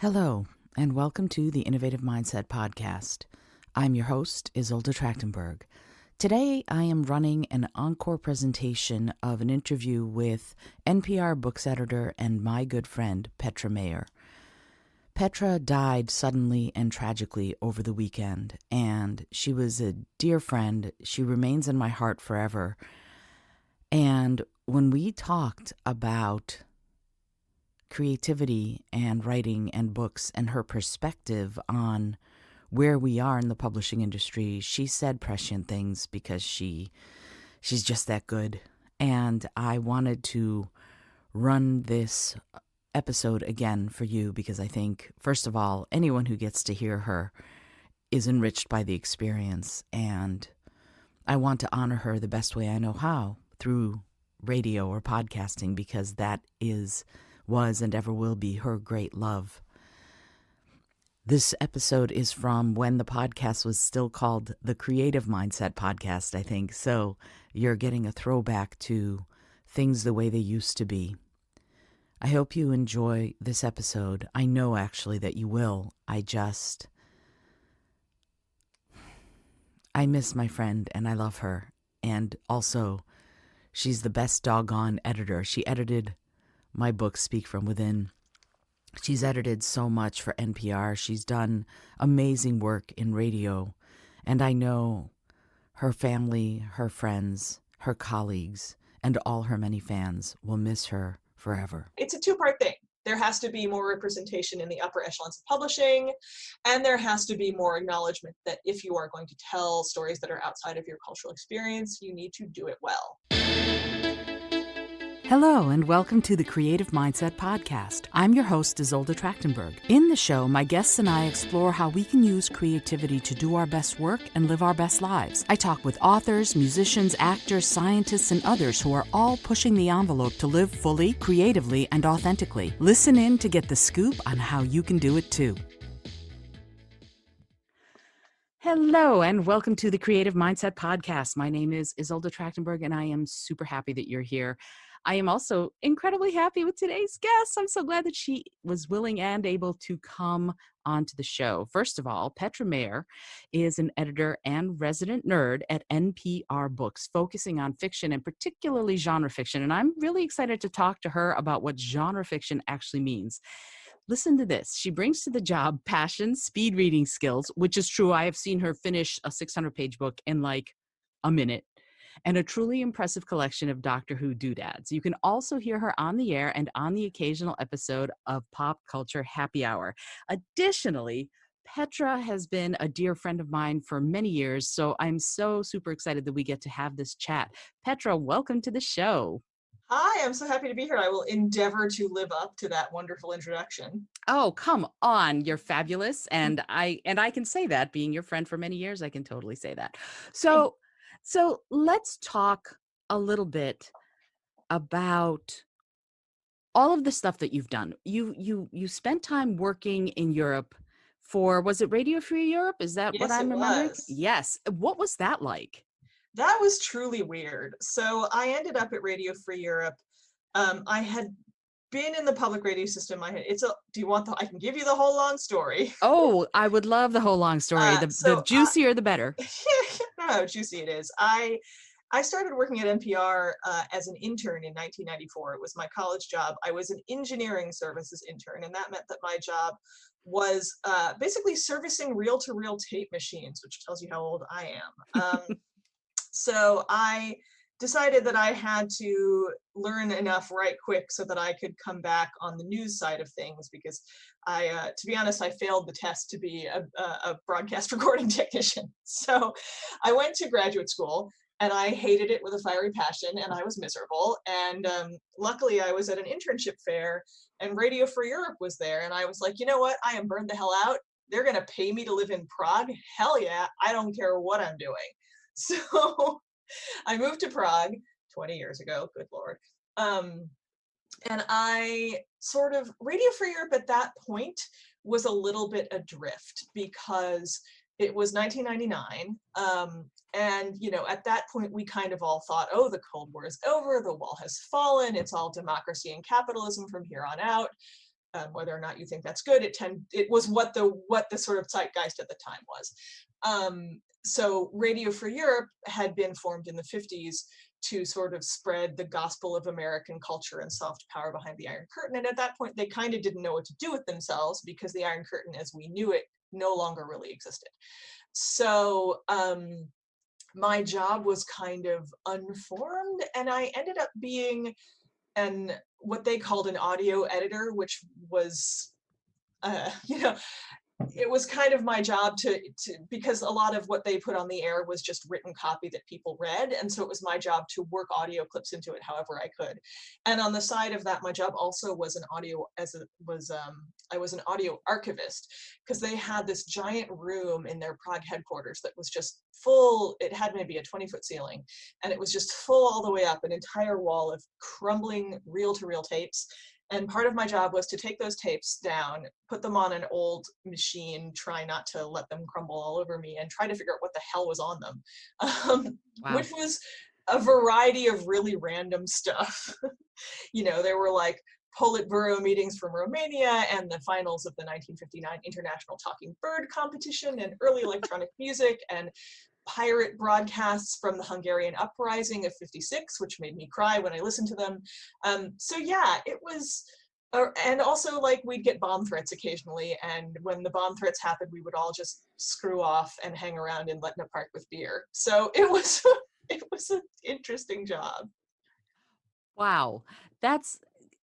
Hello, and welcome to the Innovative Mindset Podcast. I'm your host, Isolde Trachtenberg. Today, I am running an encore presentation of an interview with NPR books editor and my good friend, Petra Mayer. Petra died suddenly and tragically over the weekend, and she was a dear friend. She remains in my heart forever. And when we talked about creativity and writing and books and her perspective on where we are in the publishing industry, she said prescient things because she's just that good. And I wanted to run this episode again for you because I think, first of all, anyone who gets to hear her is enriched by the experience. And I want to honor her the best way I know how, through radio or podcasting, because that was and ever will be her great love. This episode is from when the podcast was still called the Creative Mindset Podcast, I think. So you're getting a throwback to things the way they used to be. I hope you enjoy this episode. I know actually that you will. I miss my friend and I love her. And also, she's the best doggone editor. She edited my book, Speak From Within. She's edited so much for NPR. She's done amazing work in radio. And I know her family, her friends, her colleagues, and all her many fans will miss her forever. It's a two-part thing. There has to be more representation in the upper echelons of publishing, and there has to be more acknowledgement that if you are going to tell stories that are outside of your cultural experience, you need to do it well. Hello, and welcome to the Creative Mindset Podcast. I'm your host, Isolde Trachtenberg. In the show, my guests and I explore how we can use creativity to do our best work and live our best lives. I talk with authors, musicians, actors, scientists, and others who are all pushing the envelope to live fully, creatively, and authentically. Listen in to get the scoop on how you can do it too. Hello, and welcome to the Creative Mindset Podcast. My name is Isolde Trachtenberg, and I am super happy that you're here. I am also incredibly happy with today's guest. I'm so glad that she was willing and able to come onto the show. First of all, Petra Mayer is an editor and resident nerd at NPR Books, focusing on fiction and particularly genre fiction. And I'm really excited to talk to her about what genre fiction actually means. Listen to this. She brings to the job passion, speed reading skills, which is true. I have seen her finish a 600-page book in like a minute, and a truly impressive collection of Doctor Who doodads. You can also hear her on the air and on the occasional episode of Pop Culture Happy Hour. Additionally, Petra has been a dear friend of mine for many years, so I'm so super excited that we get to have this chat. Petra, welcome to the show. Hi, I'm so happy to be here. I will endeavor to live up to that wonderful introduction. Oh, come on. You're fabulous. And I can say that, being your friend for many years, I can totally say that. So let's talk a little bit about all of the stuff that you've done. You spent time working in Europe for, was it Radio Free Europe? Is that Yes, what I'm it remembering? was. Yes. What was that like? That was truly weird. So I ended up at Radio Free Europe. I had been in the public radio system. Do you want I can give you the whole long story. Oh, I would love the whole long story. The juicier, the better. No, juicy it is. I started working at NPR as an intern in 1994. It was my college job. I was an engineering services intern, and that meant that my job was basically servicing reel-to-reel tape machines, which tells you how old I am. So I decided that I had to learn enough right quick so that I could come back on the news side of things, because to be honest, I failed the test to be a broadcast recording technician. So I went to graduate school and I hated it with a fiery passion and I was miserable. And luckily I was at an internship fair and Radio Free Europe was there. And I was like, you know what? I am burned the hell out. They're going to pay me to live in Prague. Hell yeah. I don't care what I'm doing. So I moved to Prague 20 years ago, good Lord. And Radio Free Europe at that point was a little bit adrift because it was 1999. And, at that point, we kind of all thought, oh, the Cold War is over, the wall has fallen, it's all democracy and capitalism from here on out. Whether or not you think that's good, it was what the sort of zeitgeist at the time was. So Radio Free Europe had been formed in the 50s to sort of spread the gospel of American culture and soft power behind the Iron Curtain. And at that point, they kind of didn't know what to do with themselves because the Iron Curtain, as we knew it, no longer really existed. So my job was kind of unformed, and I ended up being what they called an audio editor, which was, it was kind of my job to because a lot of what they put on the air was just written copy that people read, and so it was my job to work audio clips into it however I could. And on the side of that, my job also was I was an audio archivist, because they had this giant room in their Prague headquarters that was just full. It had maybe a 20-foot ceiling, and it was just full all the way up, an entire wall of crumbling reel-to-reel tapes. And part of my job was to take those tapes down, put them on an old machine, try not to let them crumble all over me, and try to figure out what the hell was on them, Wow. which was a variety of really random stuff. There were like Politburo meetings from Romania and the finals of the 1959 International Talking Bird competition and early electronic music and pirate broadcasts from the Hungarian uprising of 56, which made me cry when I listened to them. So yeah, it was, and also like we'd get bomb threats occasionally, and when the bomb threats happened, we would all just screw off and hang around in Letna Park with beer. So it was, it was an interesting job. Wow.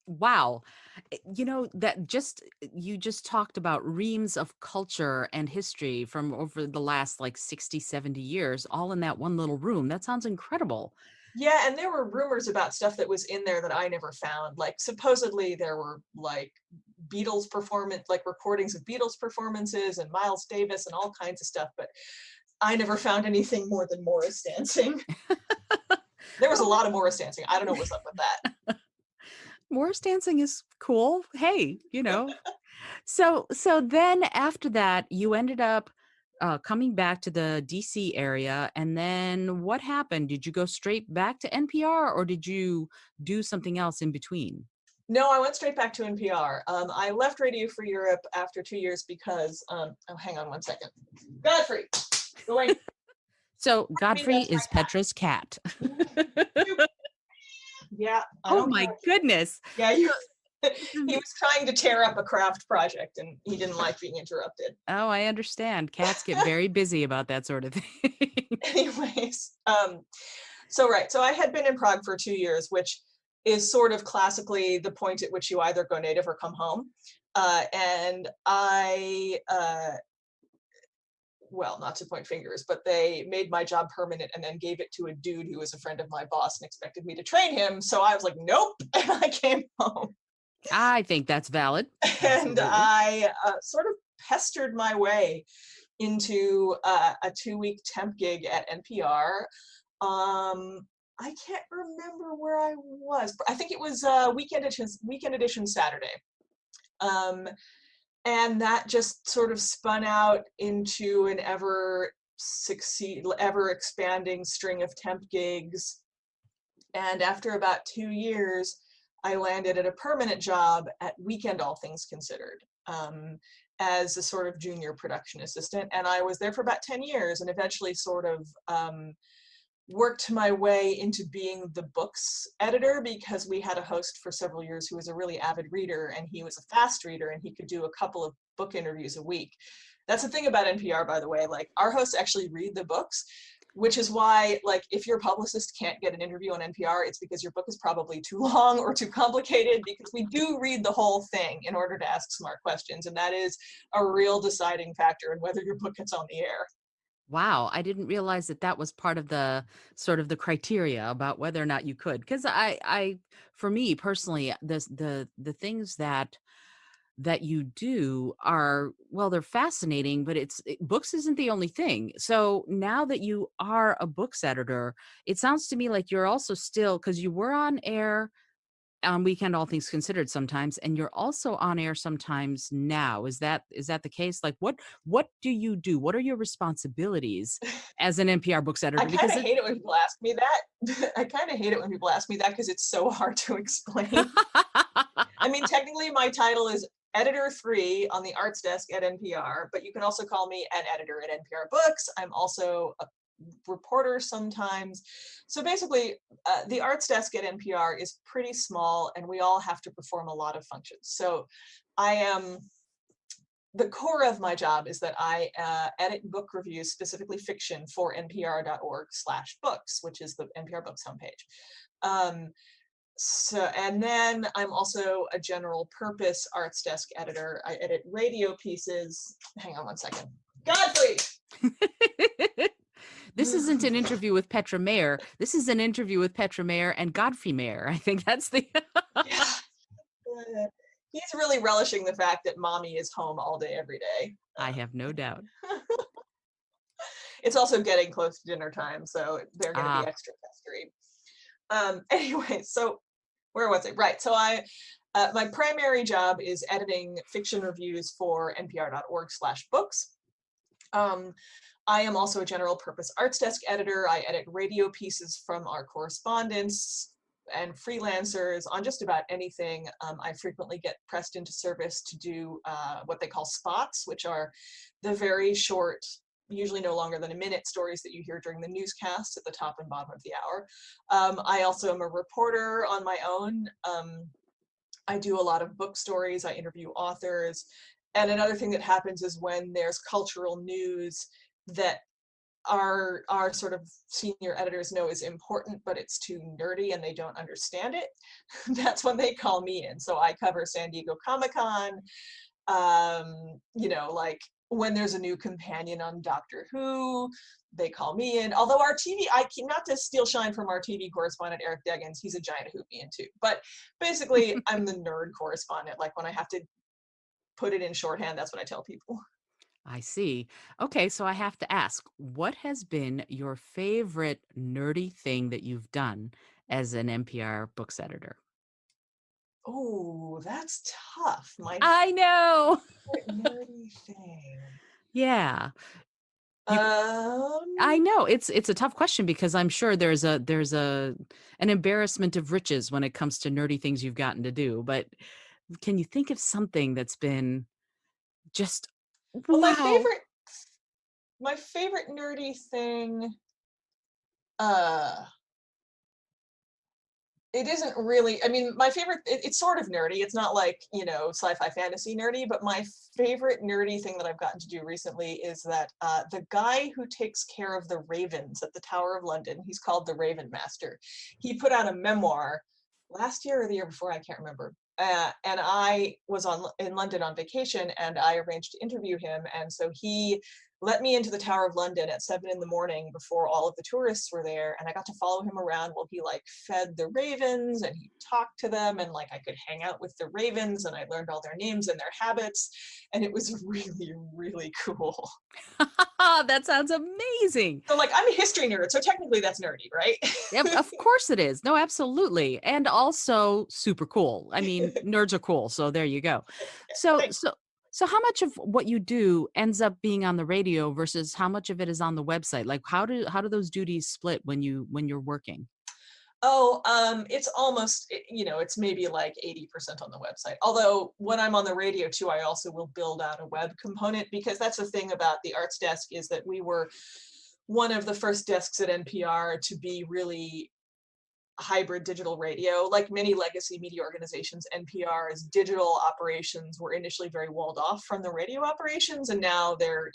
Wow. You just talked about reams of culture and history from over the last like 60, 70 years, all in that one little room. That sounds incredible. Yeah, and there were rumors about stuff that was in there that I never found. Like supposedly there were like Beatles performance, like recordings of Beatles performances and Miles Davis and all kinds of stuff, but I never found anything more than Morris dancing. There was a lot of Morris dancing. I don't know what's up with that. Morris dancing is cool. Hey, So then after that, you ended up coming back to the DC area, and then what happened? Did you go straight back to NPR, or did you do something else in between? No, I went straight back to NPR. I left Radio Free Europe after 2 years because, oh, hang on one second. Godfrey, go away. So Godfrey is Petra's cat. Yeah. Oh my goodness. Yeah, he was trying to tear up a craft project and he didn't like being interrupted. Oh, I understand. Cats get very busy about that sort of thing. Anyways, so I had been in Prague for 2 years, which is sort of classically the point at which you either go native or come home. And I, well, not to point fingers, but they made my job permanent and then gave it to a dude who was a friend of my boss and expected me to train him. So I was like, nope, and I came home. I think that's valid. And I sort of pestered my way into a 2-week temp gig at NPR. I can't remember where I was. I think it was Weekend Edition Saturday. And that just sort of spun out into an ever expanding string of temp gigs. And after about 2 years, I landed at a permanent job at Weekend All Things Considered, as a sort of junior production assistant. And I was there for about 10 years and eventually sort of worked my way into being the books editor, because we had a host for several years who was a really avid reader, and he was a fast reader and he could do a couple of book interviews a week. That's the thing about NPR, by the way, like our hosts actually read the books, which is why, like, if your publicist can't get an interview on NPR, it's because your book is probably too long or too complicated, because we do read the whole thing in order to ask smart questions. And that is a real deciding factor in whether your book gets on the air. Wow, I didn't realize that that was part of the sort of the criteria about whether or not you could. Because for me personally, the things that you do are, well, they're fascinating, but books isn't the only thing. So now that you are a books editor, it sounds to me like you're also still, because you were on air on Weekend All Things Considered sometimes, and you're also on air sometimes now. Is that the case? Like what do you do? What are your responsibilities as an NPR books editor? I kind of hate it when people ask me that. I kind of hate it when people ask me that because it's so hard to explain. I mean, technically my title is editor 3 on the arts desk at NPR, but you can also call me an editor at NPR Books. I'm also a reporter sometimes. So basically, the arts desk at NPR is pretty small, and we all have to perform a lot of functions. So the core of my job is that I edit book reviews, specifically fiction, for npr.org/books, which is the NPR Books homepage. And then I'm also a general purpose arts desk editor. I edit radio pieces. Hang on one second. Godfrey! This isn't an interview with Petra Mayer. This is an interview with Petra Mayer and Godfrey Mayer. I think that's the... Yeah. He's really relishing the fact that mommy is home all day, every day. I have no doubt. It's also getting close to dinner time, so they're going to be extra pestery. Anyway, so where was it? Right. So my primary job is editing fiction reviews for npr.org/books. I am also a general purpose arts desk editor. I edit radio pieces from our correspondents and freelancers on just about anything. I frequently get pressed into service to do what they call spots, which are the very short, usually no longer than a minute, stories that you hear during the newscasts at the top and bottom of the hour. I also am a reporter on my own. I do a lot of book stories. I interview authors. And another thing that happens is when there's cultural news that our sort of senior editors know is important, but it's too nerdy and they don't understand it, that's when they call me in. So I cover San Diego Comic-Con, like when there's a new companion on Doctor Who, they call me in. Although our TV, not to steal shine from our TV correspondent, Eric Deggans, he's a giant Whovian too. But basically, I'm the nerd correspondent. Like when I have to put it in shorthand, that's what I tell people. I see. Okay, so I have to ask, what has been your favorite nerdy thing that you've done as an NPR Books editor? Oh, that's tough. I know. Nerdy thing. Yeah. I know it's a tough question because I'm sure there's an embarrassment of riches when it comes to nerdy things you've gotten to do. But can you think of something that's been just well, wow? My favorite nerdy thing, it isn't really, I mean, my favorite, it's sort of nerdy. It's not like, sci-fi fantasy nerdy, but my favorite nerdy thing that I've gotten to do recently is that the guy who takes care of the ravens at the Tower of London, he's called the Raven Master. He put out a memoir last year or the year before, I can't remember. And I was in London on vacation, and I arranged to interview him. And so he let me into the Tower of London at 7 a.m. before all of the tourists were there. And I got to follow him around while he fed the ravens and he talked to them, and I could hang out with the ravens and I learned all their names and their habits. And it was really, really cool. That sounds amazing. So I'm a history nerd, so technically that's nerdy, right? Yep, of course it is. No, absolutely. And also super cool. I mean, nerds are cool. So there you go. So how much of what you do ends up being on the radio versus how much of it is on the website? How do those duties split when you're working? Oh, it's almost, it's maybe 80% on the website. Although when I'm on the radio too, I also will build out a web component, because that's the thing about the arts desk, is that we were one of the first desks at NPR to be really hybrid digital radio. Like many legacy media organizations, NPR's digital operations were initially very walled off from the radio operations, and now they're,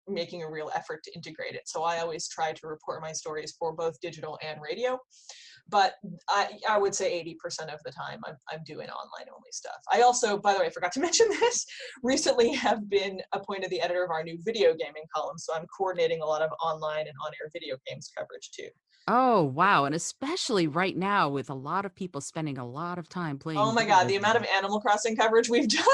making a real effort to integrate it. So I always try to report my stories for both digital and radio. But I would say 80% of the time I'm doing online only stuff. I also, by the way, I forgot to mention this, recently have been appointed the editor of our new video gaming column. So I'm coordinating a lot of online and on-air video games coverage too. Oh, wow. And especially right now with a lot of people spending a lot of time playing. Oh my God, the amount of Animal Crossing coverage we've done.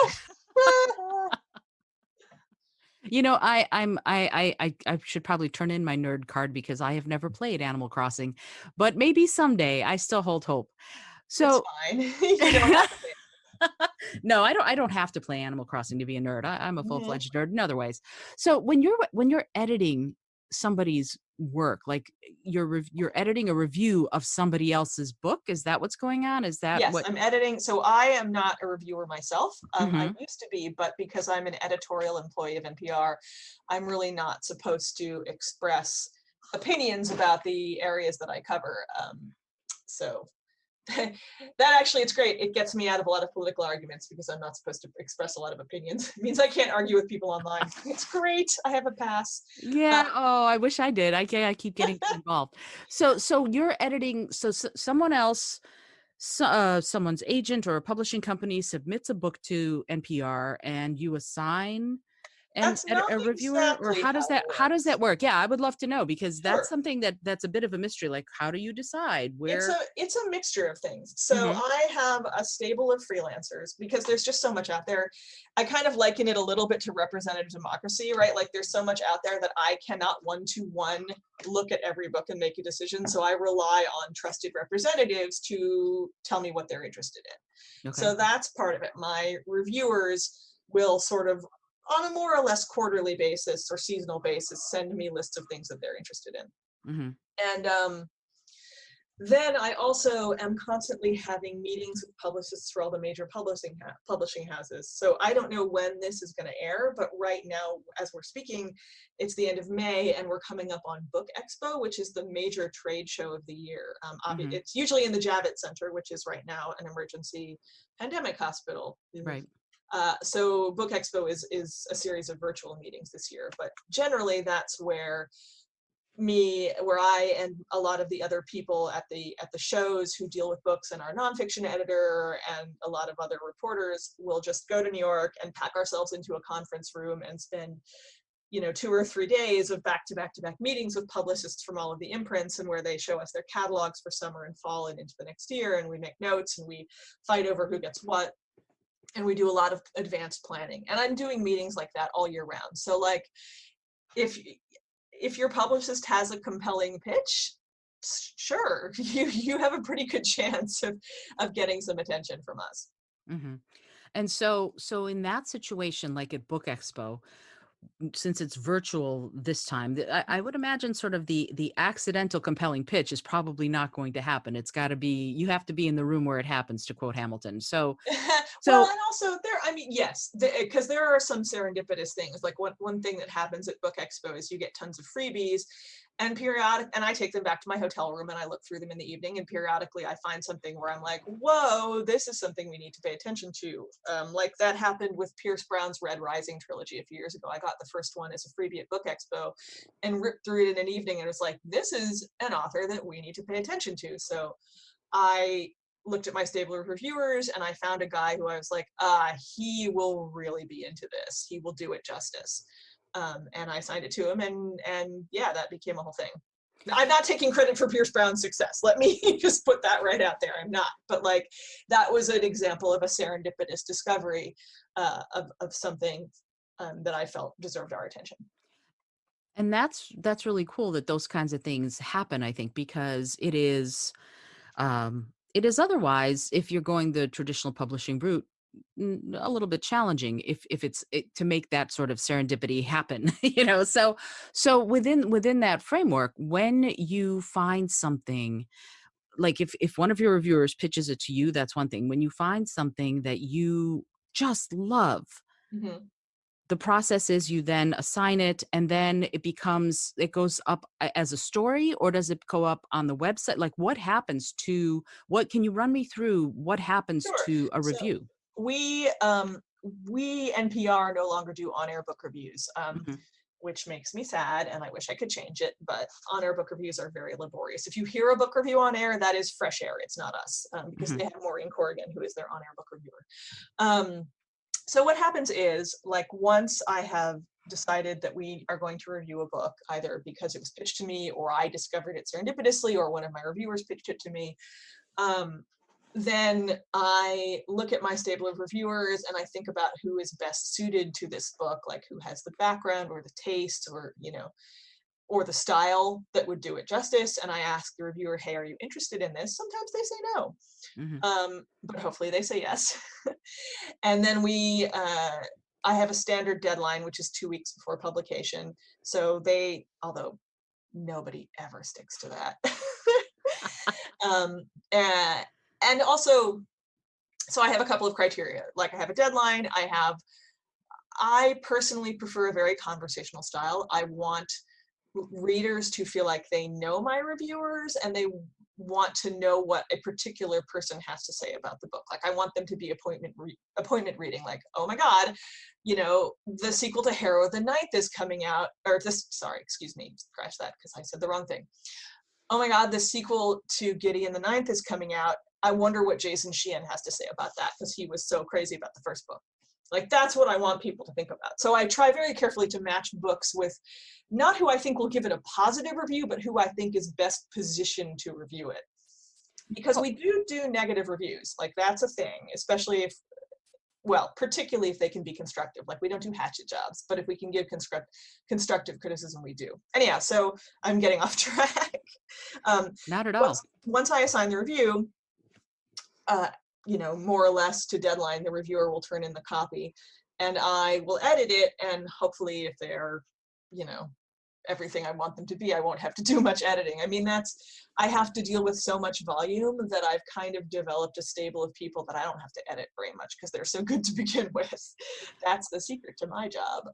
I should probably turn in my nerd card because I have never played Animal Crossing, but maybe someday. I still hold hope. So it's fine. You don't have to play. No, I don't have to play Animal Crossing to be a nerd. I'm a full-fledged nerd in other ways. So when you're editing somebody's work? Like you're editing a review of somebody else's book? Is that what's going on? Is that Yes, what? I'm editing. So I am not a reviewer myself. I Hmm. used to be, but because I'm an editorial employee of NPR, I'm really not supposed to express opinions about the areas that I cover. So that actually, it's great. It gets me out of a lot of political arguments because I'm not supposed to express a lot of opinions. It means I can't argue with people online. It's great. I have a pass. Uh, Yeah. Oh, I wish I did. I keep getting involved. So you're editing. So, someone else, someone's agent or a publishing company submits a book to NPR, and you assign that's not a reviewer, or exactly how how it does that works. work? Yeah, I would love to know, because that's Sure. something that's a bit of a mystery. Like, how do you decide It's where? a mixture of things. So Hmm. I have a stable of freelancers because there's just so much out there. I kind of liken it a little bit to representative democracy, right? Like there's so much out there that I cannot one-to-one look at every book and make a decision. So I rely on trusted representatives to tell me what they're interested in. Okay. So that's part of it. My reviewers will sort of on a more or less quarterly basis or seasonal basis send me lists of things that they're interested in. Hmm. And then I also am constantly having meetings with publicists for all the major publishing houses. So I don't know when this is going to air, but right now, as we're speaking, it's the end of May, and we're coming up on Book Expo, which is the major trade show of the year. Hmm. It's usually in the Javits Center, which is right now an emergency pandemic hospital. Right. So Book Expo is a series of virtual meetings this year, but generally that's where I and a lot of the other people at the shows who deal with books, and our nonfiction editor and a lot of other reporters will just go to New York and pack ourselves into a conference room and spend 2 or 3 days of back-to-back meetings with publicists from all of the imprints, and where they show us their catalogs for summer and fall and into the next year, and we make notes and we fight over who gets what, and we do a lot of advanced planning. And I'm doing meetings like that all year round. So like if your publicist has a compelling pitch, sure, you have a pretty good chance of getting some attention from us. Hmm. And so in that situation, like at Book Expo, since it's virtual this time, I would imagine sort of the accidental compelling pitch is probably not going to happen. It's got to be, you have to be in the room where it happens, to quote Hamilton. So Well, so and also I mean, yes, because there are some serendipitous things. Like one thing that happens at Book Expo is you get tons of freebies, and I take them back to my hotel room and I look through them in the evening, and periodically I find something where I'm like, whoa, this is something we need to pay attention to. Like that happened with Pierce Brown's Red Rising trilogy a few years ago. I got the first one as a freebie at Book Expo and ripped through it in an evening, and it was like, this is an author that we need to pay attention to. So I looked at my stable of reviewers and I found a guy who I was like, he will really be into this. He will do it justice. And I signed it to him, and yeah, that became a whole thing. I'm not taking credit for Pierce Brown's success. Let me just put that right out there. I'm not. But like, that was an example of a serendipitous discovery of something that I felt deserved our attention. and that's really cool that those kinds of things happen, I think, because it is otherwise, if you're going the traditional publishing route, a little bit challenging if to make that sort of serendipity happen. So within that framework, when you find something, like if one of your reviewers pitches it to you, that's one thing. When you find something that you just love, Mm-hmm. the process is you then assign it, and then it goes up as a story, or does it go up on the website? Like, what happens to what can you run me through what happens Sure. to a So review? we NPR no longer do on-air book reviews, Mhm. which makes me sad, and I wish I could change it. But on-air book reviews are very laborious. If you hear a book review on air, that is fresh air. It's not us, because Mhm. they have Maureen Corrigan, who is their on-air book reviewer. Um, so what happens is, like, once I have decided that we are going to review a book, either because it was pitched to me or I discovered it serendipitously or one of my reviewers pitched it to me, um, then I look at my stable of reviewers and I think about who is best suited to this book, like who has the background or the taste or, or the style that would do it justice. And I ask the reviewer, hey, are you interested in this? Sometimes they say no, Mhm. but hopefully they say yes. And then I have a standard deadline, which is 2 weeks before publication. So although nobody ever sticks to that. um, and also, so I have a couple of criteria. Like I have a deadline. I personally prefer a very conversational style. I want readers to feel like they know my reviewers and they want to know what a particular person has to say about the book. Like I want them to be appointment reading, like, oh my God, the sequel to Harrow the Ninth is coming out, or excuse me, scratch that because I said the wrong thing. Oh my God, the sequel to Gideon the Ninth is coming out. I wonder what Jason Sheehan has to say about that because he was so crazy about the first book. Like that's what I want people to think about. So I try very carefully to match books with not who I think will give it a positive review, but who I think is best positioned to review it. Because we do negative reviews. Like that's a thing, especially particularly if they can be constructive. Like we don't do hatchet jobs, but if we can give constructive criticism, we do. Anyhow, so I'm getting off track. Not at all. Once I assign the review, more or less to deadline, the reviewer will turn in the copy and I will edit it. And hopefully if they're, everything I want them to be, I won't have to do much editing. I mean, I have to deal with so much volume that I've kind of developed a stable of people that I don't have to edit very much because they're so good to begin with. That's the secret to my job.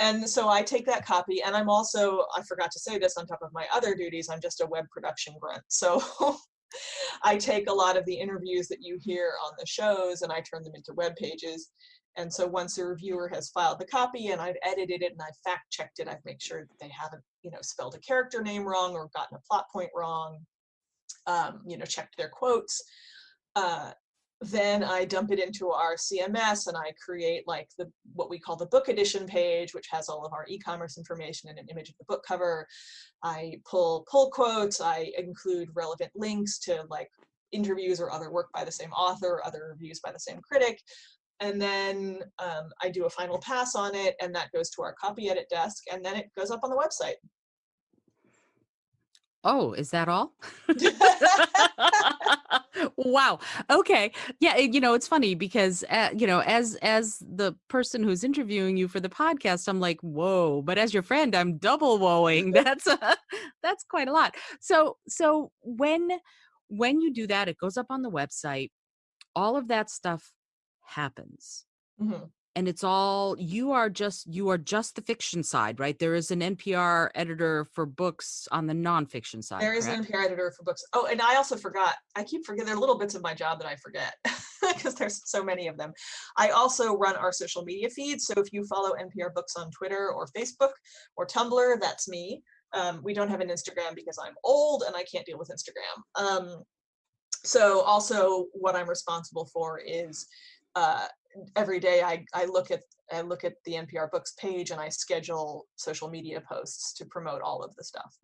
And so I take that copy and I'm also, I forgot to say this, on top of my other duties, I'm just a web production grunt. So I take a lot of the interviews that you hear on the shows and I turn them into web pages. And so once a reviewer has filed the copy and I've edited it and I've fact checked it, I've made sure that they haven't, spelled a character name wrong or gotten a plot point wrong, checked their quotes. Then I dump it into our CMS and I create like what we call the book edition page, which has all of our e-commerce information and an image of the book cover. I pull quotes. I include relevant links to like interviews or other work by the same author, other reviews by the same critic. And then I do a final pass on it and that goes to our copy edit desk and then it goes up on the website. Oh, is that all? Wow. Okay. Yeah. It's funny because, as the person who's interviewing you for the podcast, I'm like, whoa, but as your friend, I'm double whoaing. That's quite a lot. So when you do that, it goes up on the website, all of that stuff happens. Mm-hmm. And it's all, you are just the fiction side, right? There is an NPR editor for books on the nonfiction side. There is an NPR editor for books. Oh, and I also forgot. I keep forgetting. There are little bits of my job that I forget because there's so many of them. I also run our social media feeds. So if you follow NPR Books on Twitter or Facebook or Tumblr, that's me. We don't have an Instagram because I'm old and I can't deal with Instagram. So also what I'm responsible for is every day I look at the NPR Books page and I schedule social media posts to promote all of the stuff.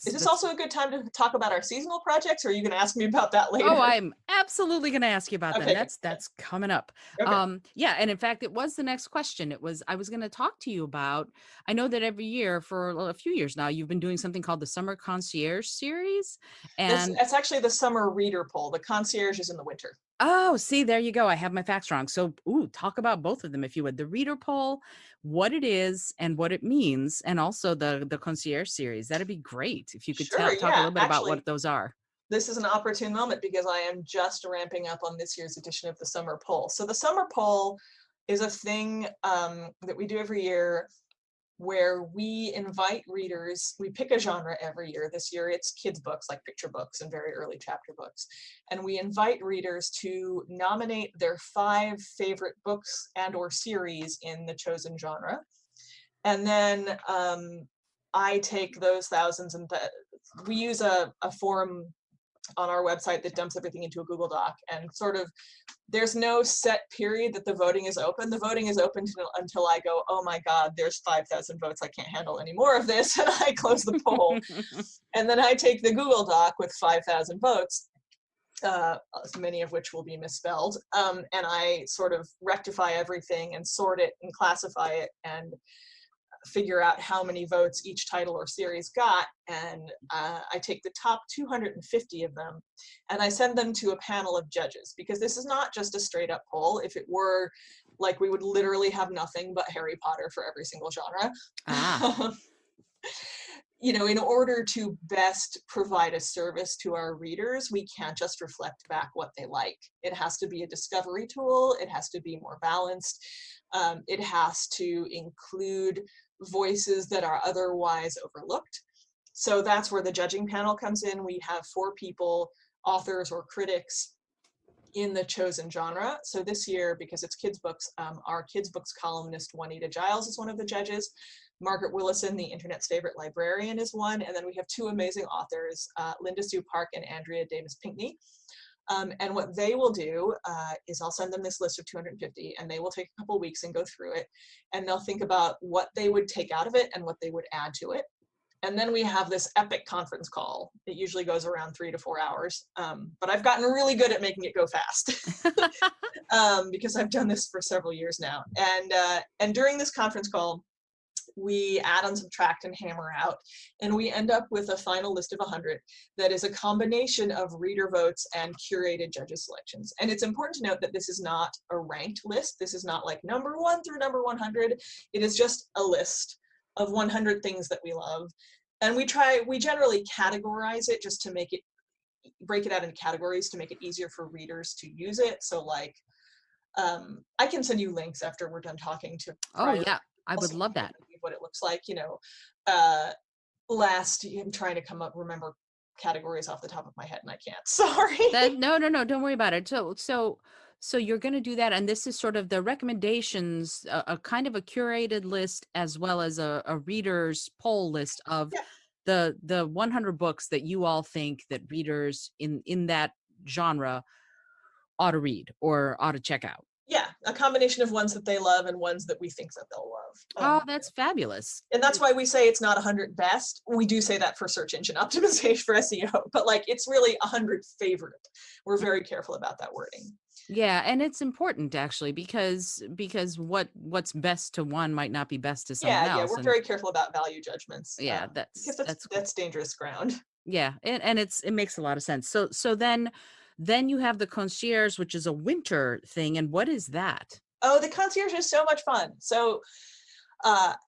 Is this also a good time to talk about our seasonal projects, or are you going to ask me about that later? Oh, I'm absolutely going to ask you about okay, them. That's coming up. Okay. Yeah, and in fact, it was the next question. I was going to talk to you about, I know that every year for a few years now, you've been doing something called the Summer Concierge Series. And that's actually the summer reader poll. The concierge is in the winter. Oh, see, there you go. I have my facts wrong. So, talk about both of them, if you would. The reader poll, what it is and what it means, and also the concierge series. That'd be great if you could talk a little bit about what those are. This is an opportune moment because I am just ramping up on this year's edition of the summer poll. So the summer poll is a thing that we do every year where we invite readers. We pick a genre every year. This year it's kids books, like picture books and very early chapter books. And we invite readers to nominate their 5 favorite books and or series in the chosen genre. And then I take those thousands and we use a forum on our website that dumps everything into a Google Doc, and sort of there's no set period that the voting is open. The voting is open until I go, oh my God, there's 5,000 votes. I can't handle any more of this. And I close the poll. And then I take the Google Doc with 5,000 votes, many of which will be misspelled. And I sort of rectify everything and sort it and classify it and figure out how many votes each title or series got, and I take the top 250 of them and I send them to a panel of judges, because this is not just a straight up poll. If it were, like, we would literally have nothing but Harry Potter for every single genre. In order to best provide a service to our readers, we can't just reflect back what they like. It has to be a discovery tool. It has to be more balanced. It has to include voices that are otherwise overlooked. So that's where the judging panel comes in. We have 4 people, authors or critics, in the chosen genre. So this year, because it's kids books, our kids books columnist Juanita Giles is one of the judges. Margaret Willison, the internet's favorite librarian, is one. And then we have 2 amazing authors, Linda Sue Park and Andrea Davis Pinkney. And what they will do is I'll send them this list of 250, and they will take a couple weeks and go through it. And they'll think about what they would take out of it and what they would add to it. And then we have this epic conference call. It usually goes around 3 to 4 hours, but I've gotten really good at making it go fast because I've done this for several years now. And during this conference call, we add and subtract and hammer out, and we end up with a final list of 100 that is a combination of reader votes and curated judges selections. And it's important to note that this is not a ranked list. This is not like number 1 through number 100. It is just a list of 100 things that we love. And we generally categorize it just to break it out into categories to make it easier for readers to use it. So like, I can send you links after we're done talking to. Oh yeah, I would love that. What it looks like, I'm trying to remember categories off the top of my head and I can't, sorry. No, don't worry about it. So you're going to do that. And this is sort of the recommendations, a kind of a curated list, as well as a reader's poll list of the 100 books that you all think that readers in that genre ought to read or ought to check out. Yeah, a combination of ones that they love and ones that we think that they'll Oh, love. that's fabulous. And that's why we say it's not 100 best. We do say that for search engine optimization for SEO, but like it's really 100 favorite. We're very careful about that wording. Yeah, and it's important actually because what's best to one might not be best to someone else. Yeah, we're very careful about value judgments. Yeah, because that's cool. That's dangerous ground. Yeah, and it makes a lot of sense. So then you have the concierge, which is a winter thing, and what is that? Oh, the concierge is so much fun. So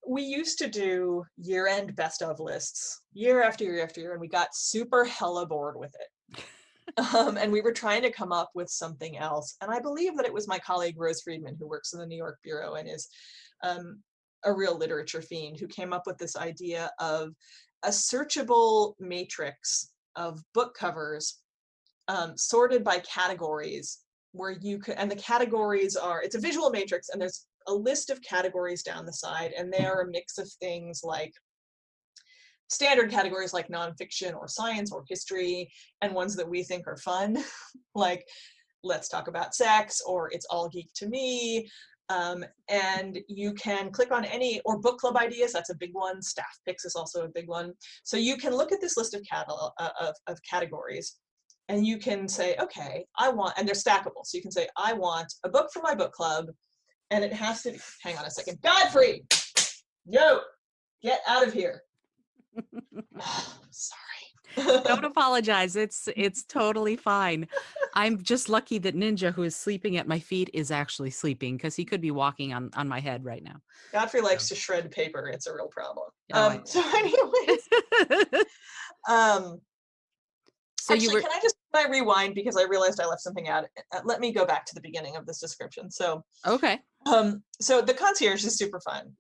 we used to do year-end best of lists year after year after year, and we got super hella bored with it. And we were trying to come up with something else. And I believe that it was my colleague Rose Friedman, who works in the New York Bureau and is a real literature fiend, who came up with this idea of a searchable matrix of book covers sorted by categories, where you could, and the categories are, it's a visual matrix, and there's a list of categories down the side, and they are a mix of things like standard categories like nonfiction or science or history, and ones that we think are fun, like let's talk about sex or it's all geek to me. And you can click on any, or book club ideas, that's a big one. Staff picks is also a big one. So you can look at this list of categories, and you can say, okay, and they're stackable. So you can say, I want a book for my book club, and it has to be, hang on a second, Godfrey, yo, get out of here. Sorry. Don't apologize. It's totally fine. I'm just lucky that Ninja, who is sleeping at my feet, is actually sleeping, because he could be walking on my head right now. Godfrey likes to shred paper. It's a real problem. Oh, So anyways, so actually, can I rewind, because I realized I left something out. Let me go back to the beginning of this description. So okay. So the concierge is super fun.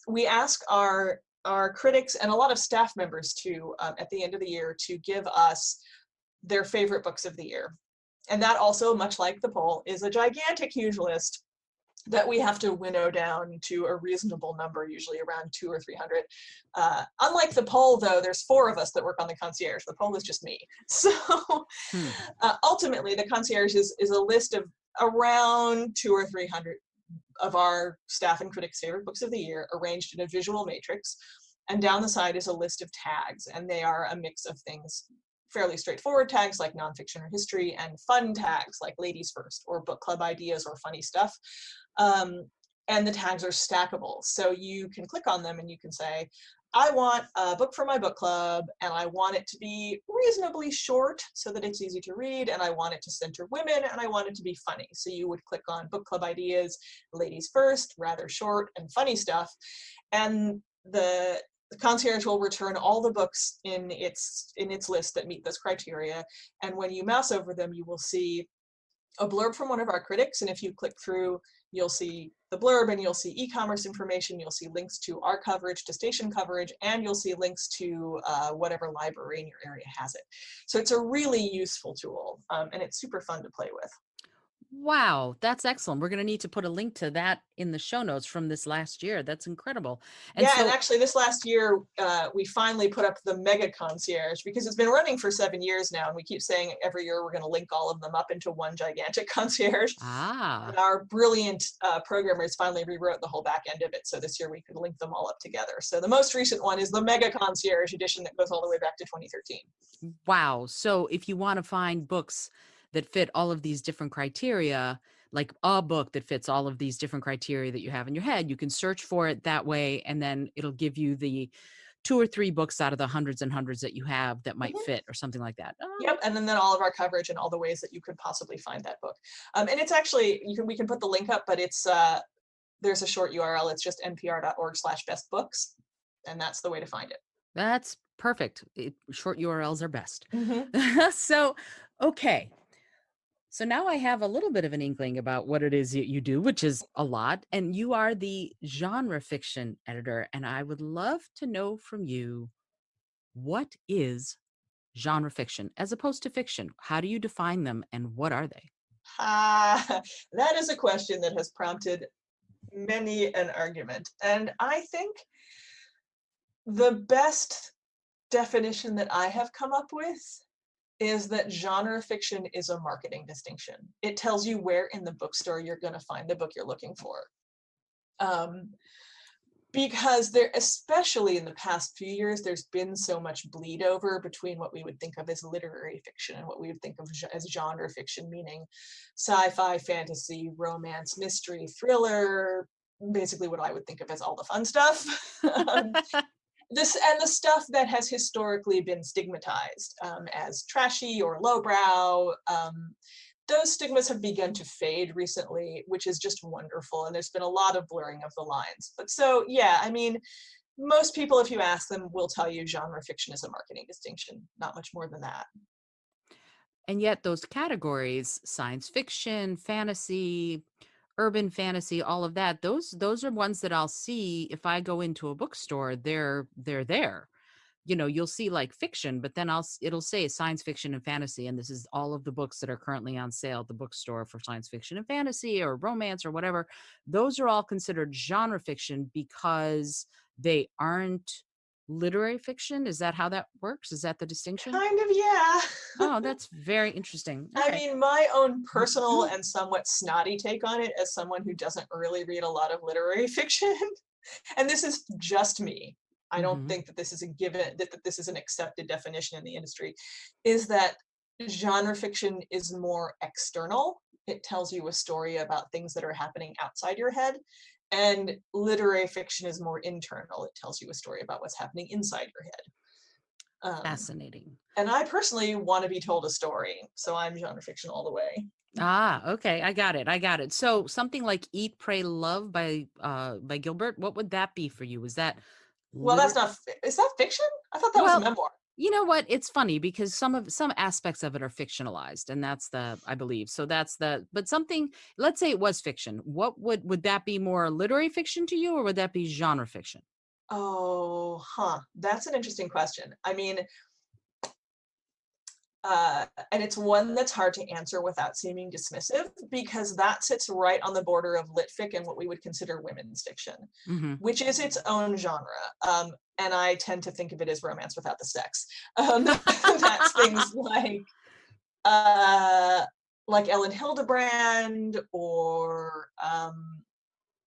We ask our critics and a lot of staff members too, at the end of the year, to give us their favorite books of the year. And that also, much like the poll, is a gigantic, huge list that we have to winnow down to a reasonable number, usually around 200 or 300. Unlike the poll, though, there's 4 of us that work on the concierge. The poll is just me. So ultimately, the concierge is a list of around 200 or 300 of our staff and critics' favorite books of the year, arranged in a visual matrix. And down the side is a list of tags, and they are a mix of things, fairly straightforward tags like nonfiction or history, and fun tags like ladies first or book club ideas or funny stuff. And the tags are stackable. So you can click on them and you can say, I want a book for my book club, and I want it to be reasonably short so that it's easy to read, and I want it to center women, and I want it to be funny. So you would click on book club ideas, ladies first, rather short and funny stuff, and the concierge will return all the books in its list that meet this criteria, and when you mouse over them, you will see a blurb from one of our critics, and if you click through, you'll see the blurb, and you'll see e-commerce information, you'll see links to our coverage, to station coverage, and you'll see links to whatever library in your area has it. So it's a really useful tool, and it's super fun to play with. Wow, that's excellent. We're going to need to put a link to that in the show notes from this last year. That's incredible. And Yeah, and so, actually this last year, we finally put up the mega concierge, because it's been running for 7 years now, and we keep saying every year we're going to link all of them up into one gigantic concierge. And our brilliant programmers finally rewrote the whole back end of it, so this year we could link them all up together. So the most recent one is the mega concierge edition that goes all the way back to 2013. wow. So if you want to find books that fit all of these different criteria, like a book that fits all of these different criteria that you have in your head, you can search for it that way, and then it'll give you the 2 or 3 books out of the hundreds and hundreds that you have that might fit, or something like that. Yep, and then all of our coverage and all the ways that you could possibly find that book. And it's actually, we can put the link up, but it's there's a short URL. It's just npr.org/bestbooks, and that's the way to find it. That's perfect. Short URLs are best. Mm-hmm. So, okay. So now I have a little bit of an inkling about what it is that you do, which is a lot. And you are the genre fiction editor. And I would love to know from you, what is genre fiction as opposed to fiction? How do you define them, and what are they? That is a question that has prompted many an argument. And I think the best definition that I have come up with is that genre fiction is a marketing distinction. It tells you where in the bookstore you're going to find the book you're looking for. Because there, especially in the past few years, there's been so much bleed over between what we would think of as literary fiction and what we would think of as genre fiction, meaning sci-fi, fantasy, romance, mystery, thriller, basically what I would think of as all the fun stuff. The stuff that has historically been stigmatized as trashy or lowbrow. Those stigmas have begun to fade recently, which is just wonderful. And there's been a lot of blurring of the lines. But so, yeah, I mean, most people, if you ask them, will tell you genre fiction is a marketing distinction, not much more than that. And yet those categories, science fiction, fantasy, urban fantasy, all of that, those are ones that I'll see if I go into a bookstore. They're there. You'll see like fiction, but then it'll say science fiction and fantasy, and this is all of the books that are currently on sale at the bookstore for science fiction and fantasy or romance or whatever. Those are all considered genre fiction because they aren't literary fiction. Is that how that works? Is that the distinction? Kind of, yeah. Oh, that's very interesting. I Okay. mean, my own personal and somewhat snotty take on it, as someone who doesn't really read a lot of literary fiction, and this is just me, I don't think that this is a given, that this is an accepted definition in the industry, is that genre fiction is more external. It tells you a story about things that are happening outside your head. And literary fiction is more internal. It tells you a story about what's happening inside your head. Fascinating. And I personally want to be told a story, so I'm genre fiction all the way. Okay. I got it. So something like Eat, Pray, Love by Gilbert, what would that be for you? Is that Well, that's not, is that fiction? I thought that was a Well, memoir. you know what? It's funny because some aspects of it are fictionalized, and that's I believe. So but something, let's say it was fiction. What would that be, more literary fiction to you, or would that be genre fiction? Oh, that's an interesting question. I mean, and it's one that's hard to answer without seeming dismissive, because that sits right on the border of lit fic and what we would consider women's fiction, which is its own genre. And I tend to think of it as romance without the sex. That's things like Ellen Hildebrand, or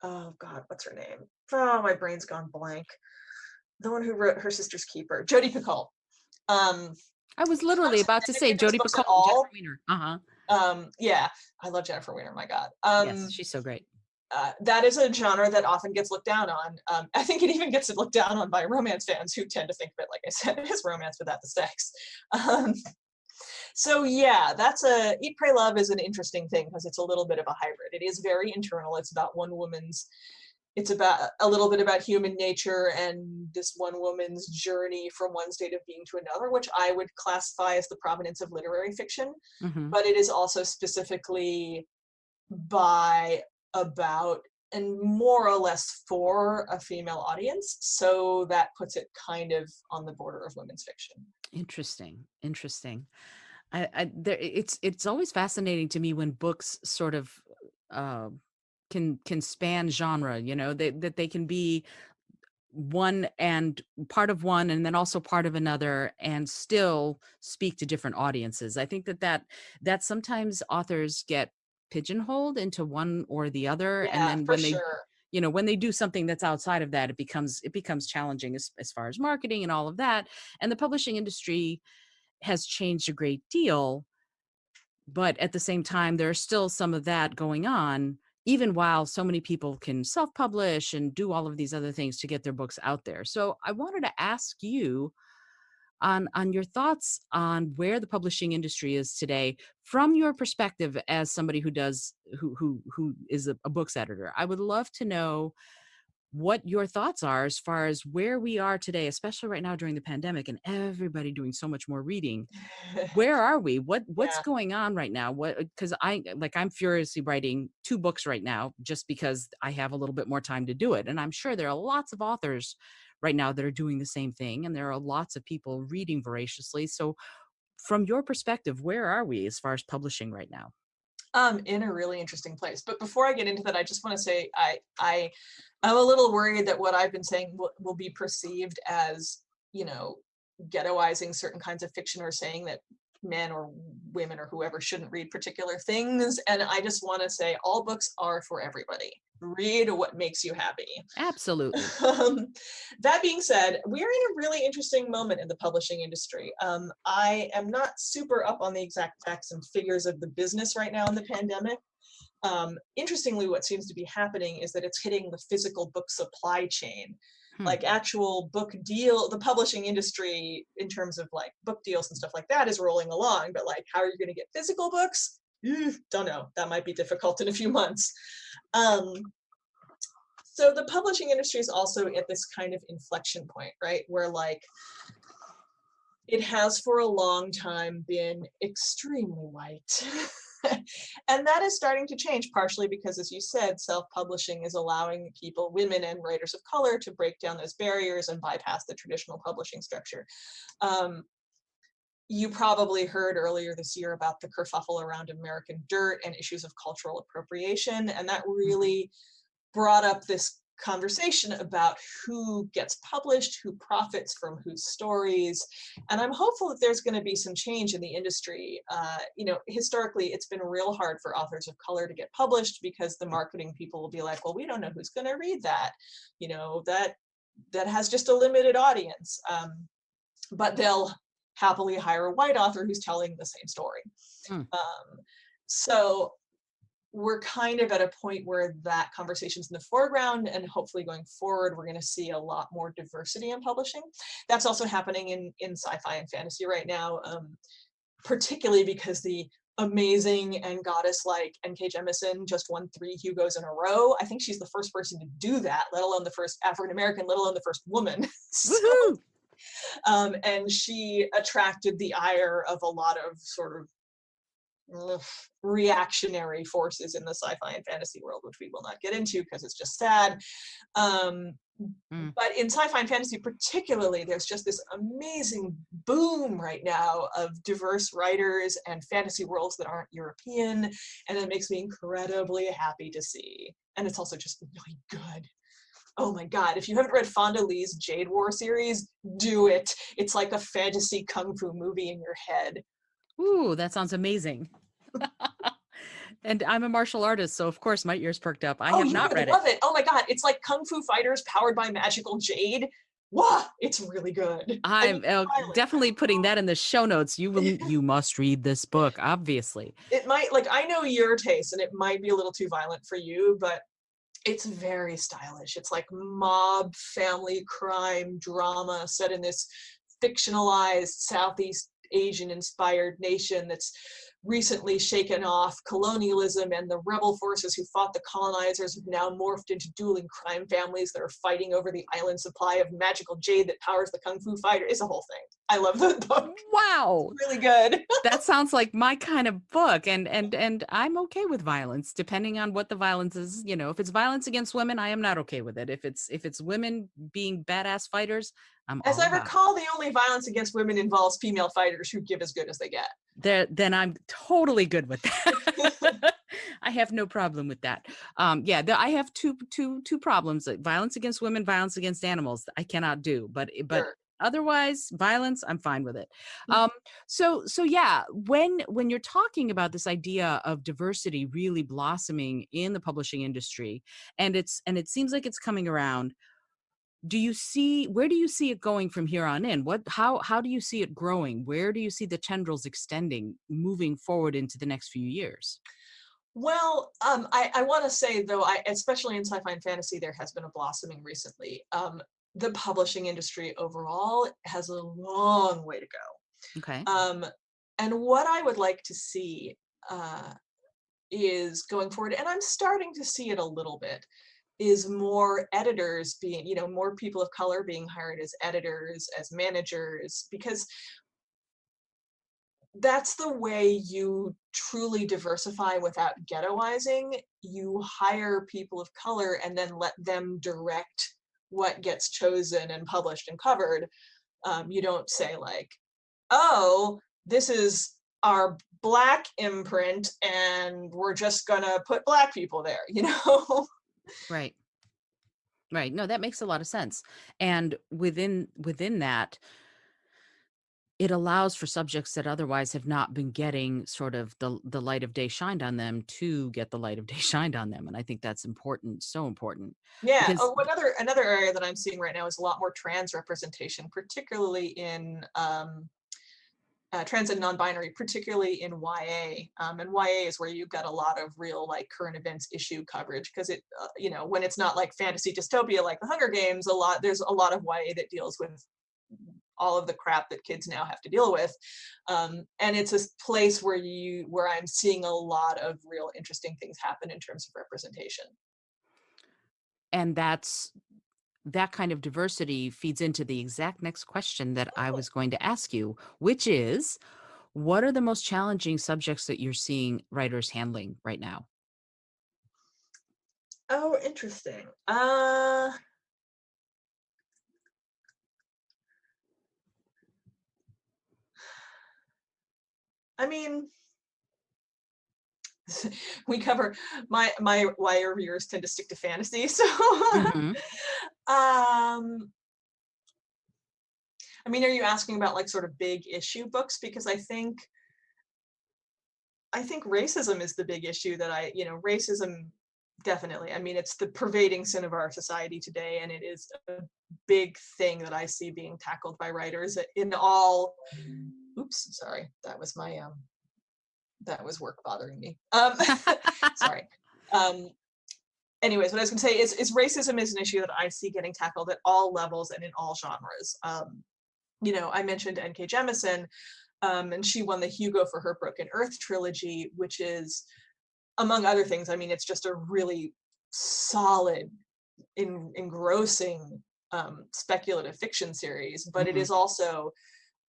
oh God, what's her name? Oh, my brain's gone blank. The one who wrote Her Sister's Keeper, Jodi Picoult. I was literally about to say Jodi Picoult and Jennifer Weiner. Yeah, I love Jennifer Weiner. My God. Yes, she's so great. that is a genre that often gets looked down on. I think it even gets looked down on by romance fans who tend to think of it, like I said, as romance without the sex. Um, so yeah, that's Eat, Pray, Love is an interesting thing because it's a little bit of a hybrid. It is very internal. It's about it's about a little bit about human nature and this one woman's journey from one state of being to another, which I would classify as the provenance of literary fiction. Mm-hmm. But it is also specifically by, about, and more or less for a female audience. So that puts it kind of on the border of women's fiction. Interesting. It's always fascinating to me when books sort of uh, can span genre. You know, that they can be one and part of one and then also part of another and still speak to different audiences. I think that sometimes authors get pigeonholed into one or the other, and Yeah, then for when they sure. when they do something that's outside of that, it becomes challenging as far as marketing and all of that. And the publishing industry has changed a great deal, but at the same time there's still some of that going on, even while so many people can self-publish and do all of these other things to get their books out there. So I wanted to ask you on your thoughts on where the publishing industry is today from your perspective as somebody who is a books editor. I would love to know what your thoughts are as far as where we are today, especially right now during the pandemic and everybody doing so much more reading. Where are we? What's Yeah. going on right now? Because I'm furiously writing 2 books right now just because I have a little bit more time to do it. And I'm sure there are lots of authors right now that are doing the same thing, and there are lots of people reading voraciously. So from your perspective, where are we as far as publishing right now? In a really interesting place. But before I get into that, I just want to say I'm a little worried that what I've been saying will be perceived as, you know, ghettoizing certain kinds of fiction, or saying that men or women or whoever shouldn't read particular things. And I just want to say all books are for everybody. Read what makes you happy. Absolutely. Um, that being said, we're in a really interesting moment in the publishing industry. I am not super up on the exact facts and figures of the business right now in the pandemic. Interestingly, what seems to be happening is that it's hitting the physical book supply chain. Hmm. Like actual book deal, the publishing industry in terms of like book deals and stuff like that is rolling along, but like how are you going to get physical books? Don't know. That might be difficult in a few months. Um, so the publishing industry is also at this kind of inflection point, right? Where like it has for a long time been extremely white. And that is starting to change, partially because, as you said, self-publishing is allowing people, women and writers of color, to break down those barriers and bypass the traditional publishing structure. You probably heard earlier this year about the kerfuffle around American Dirt and issues of cultural appropriation, and that really brought up this conversation about who gets published, who profits from whose stories. And I'm hopeful that there's going to be some change in the industry. Historically, it's been real hard for authors of color to get published because the marketing people will be like, well, we don't know who's going to read that. That has just a limited audience. But they'll happily hire a white author who's telling the same story. Hmm. So we're kind of at a point where that conversation's in the foreground, and hopefully going forward, we're going to see a lot more diversity in publishing. That's also happening in sci-fi and fantasy right now, particularly because the amazing and goddess-like N.K. Jemisin just won 3 Hugos in a row. I think she's the first person to do that, let alone the first African-American, let alone the first woman. Woohoo! And she attracted the ire of a lot of sort of reactionary forces in the sci-fi and fantasy world, which we will not get into because it's just sad. But in sci-fi and fantasy particularly, there's just this amazing boom right now of diverse writers and fantasy worlds that aren't European, and it makes me incredibly happy to see. And it's also just really good. Oh my God, if you haven't read Fonda Lee's Jade War series, do it. It's like a fantasy kung fu movie in your head. Ooh, that sounds amazing. And I'm a martial artist, so of course my ears perked up. I have You not would read love it. Oh my God, it's like Kung Fu Fighters powered by magical jade. Wow, it's really good. I'm definitely putting that in the show notes. You must read this book, obviously. It might, like, I know your taste and it might be a little too violent for you, but It's very stylish. It's like mob family crime drama set in this fictionalized Southeast Asian inspired nation that's recently shaken off colonialism, and the rebel forces who fought the colonizers have now morphed into dueling crime families that are fighting over the island supply of magical jade that powers the kung fu fighter. It's a whole thing. I love the book. Wow. It's really good. That sounds like my kind of book, and I'm okay with violence depending on what the violence is. You know, if it's violence against women, I am not okay with it. If it's women being badass fighters, I'm As all I about it. recall, the only violence against women involves female fighters who give as good as they get. Then I'm totally good with that. I have no problem with that. Yeah, I have two problems: violence against women, violence against animals. I cannot do, but Sure. otherwise, violence, I'm fine with it. Um, so yeah, when you're talking about this idea of diversity really blossoming in the publishing industry, and it seems like it's coming around, where do you see it going from here on in? How do you see it growing? Where do you see the tendrils extending, moving forward into the next few years? Well, I want to say though, especially in sci-fi and fantasy, there has been a blossoming recently. The publishing industry overall has a long way to Okay. go. And what I would like to see uh, is going forward, and I'm starting to see it a little bit, is more editors being, more people of color being hired as editors, as managers, because that's the way you truly diversify without ghettoizing. You hire people of color and then let them direct what gets chosen and published and covered. You don't say like, oh, this is our Black imprint and we're just gonna put Black people there, you know? Right. Right. No, that makes a lot of sense. And within that, it allows for subjects that otherwise have not been getting sort of the light of day shined on them to get the light of day shined on them. And I think that's important, so important. Yeah. Because Oh, another area that I'm seeing right now is a lot more trans representation, particularly in trans and non-binary, particularly in YA. And YA is where you've got a lot of real like current events issue coverage, because it, when it's not like fantasy dystopia like the Hunger Games, there's a lot of YA that deals with all of the crap that kids now have to deal with. And it's a place where I'm seeing a lot of real interesting things happen in terms of representation. and that kind of diversity feeds into the exact next question that I was going to ask you, which is, what are the most challenging subjects that you're seeing writers handling right now? Oh, interesting. I mean, we cover my YA reviewers tend to stick to fantasy, so Mhm. um I mean, are you asking about like sort of big issue books? Because I think racism is the big issue that racism definitely. I mean, it's the pervading sin of our society today, and it is a big thing that I see being tackled by writers in all. Oops, sorry, that was work bothering me. Sorry. Um, Anyways, what I was going to say is racism is an issue that I see getting tackled at all levels and in all genres. I mentioned N.K. Jemisin, and she won the Hugo for her Broken Earth trilogy, which is, among other things, I mean, it's just a really solid, engrossing speculative fiction series, but it Mhm. is also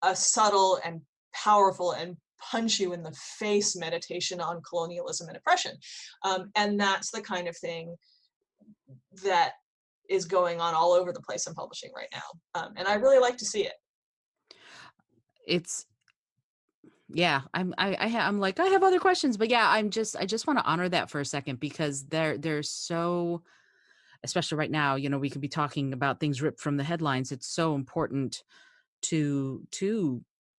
a subtle and powerful and punch you in the face meditation on colonialism and oppression. And that's the kind of thing that is going on all over the place in publishing right now. And I really like to see it. It's yeah, I'm like, I have other questions, but yeah, I just want to honor that for a second, because there's so, especially right now, we could be talking about things ripped from the headlines. It's so important to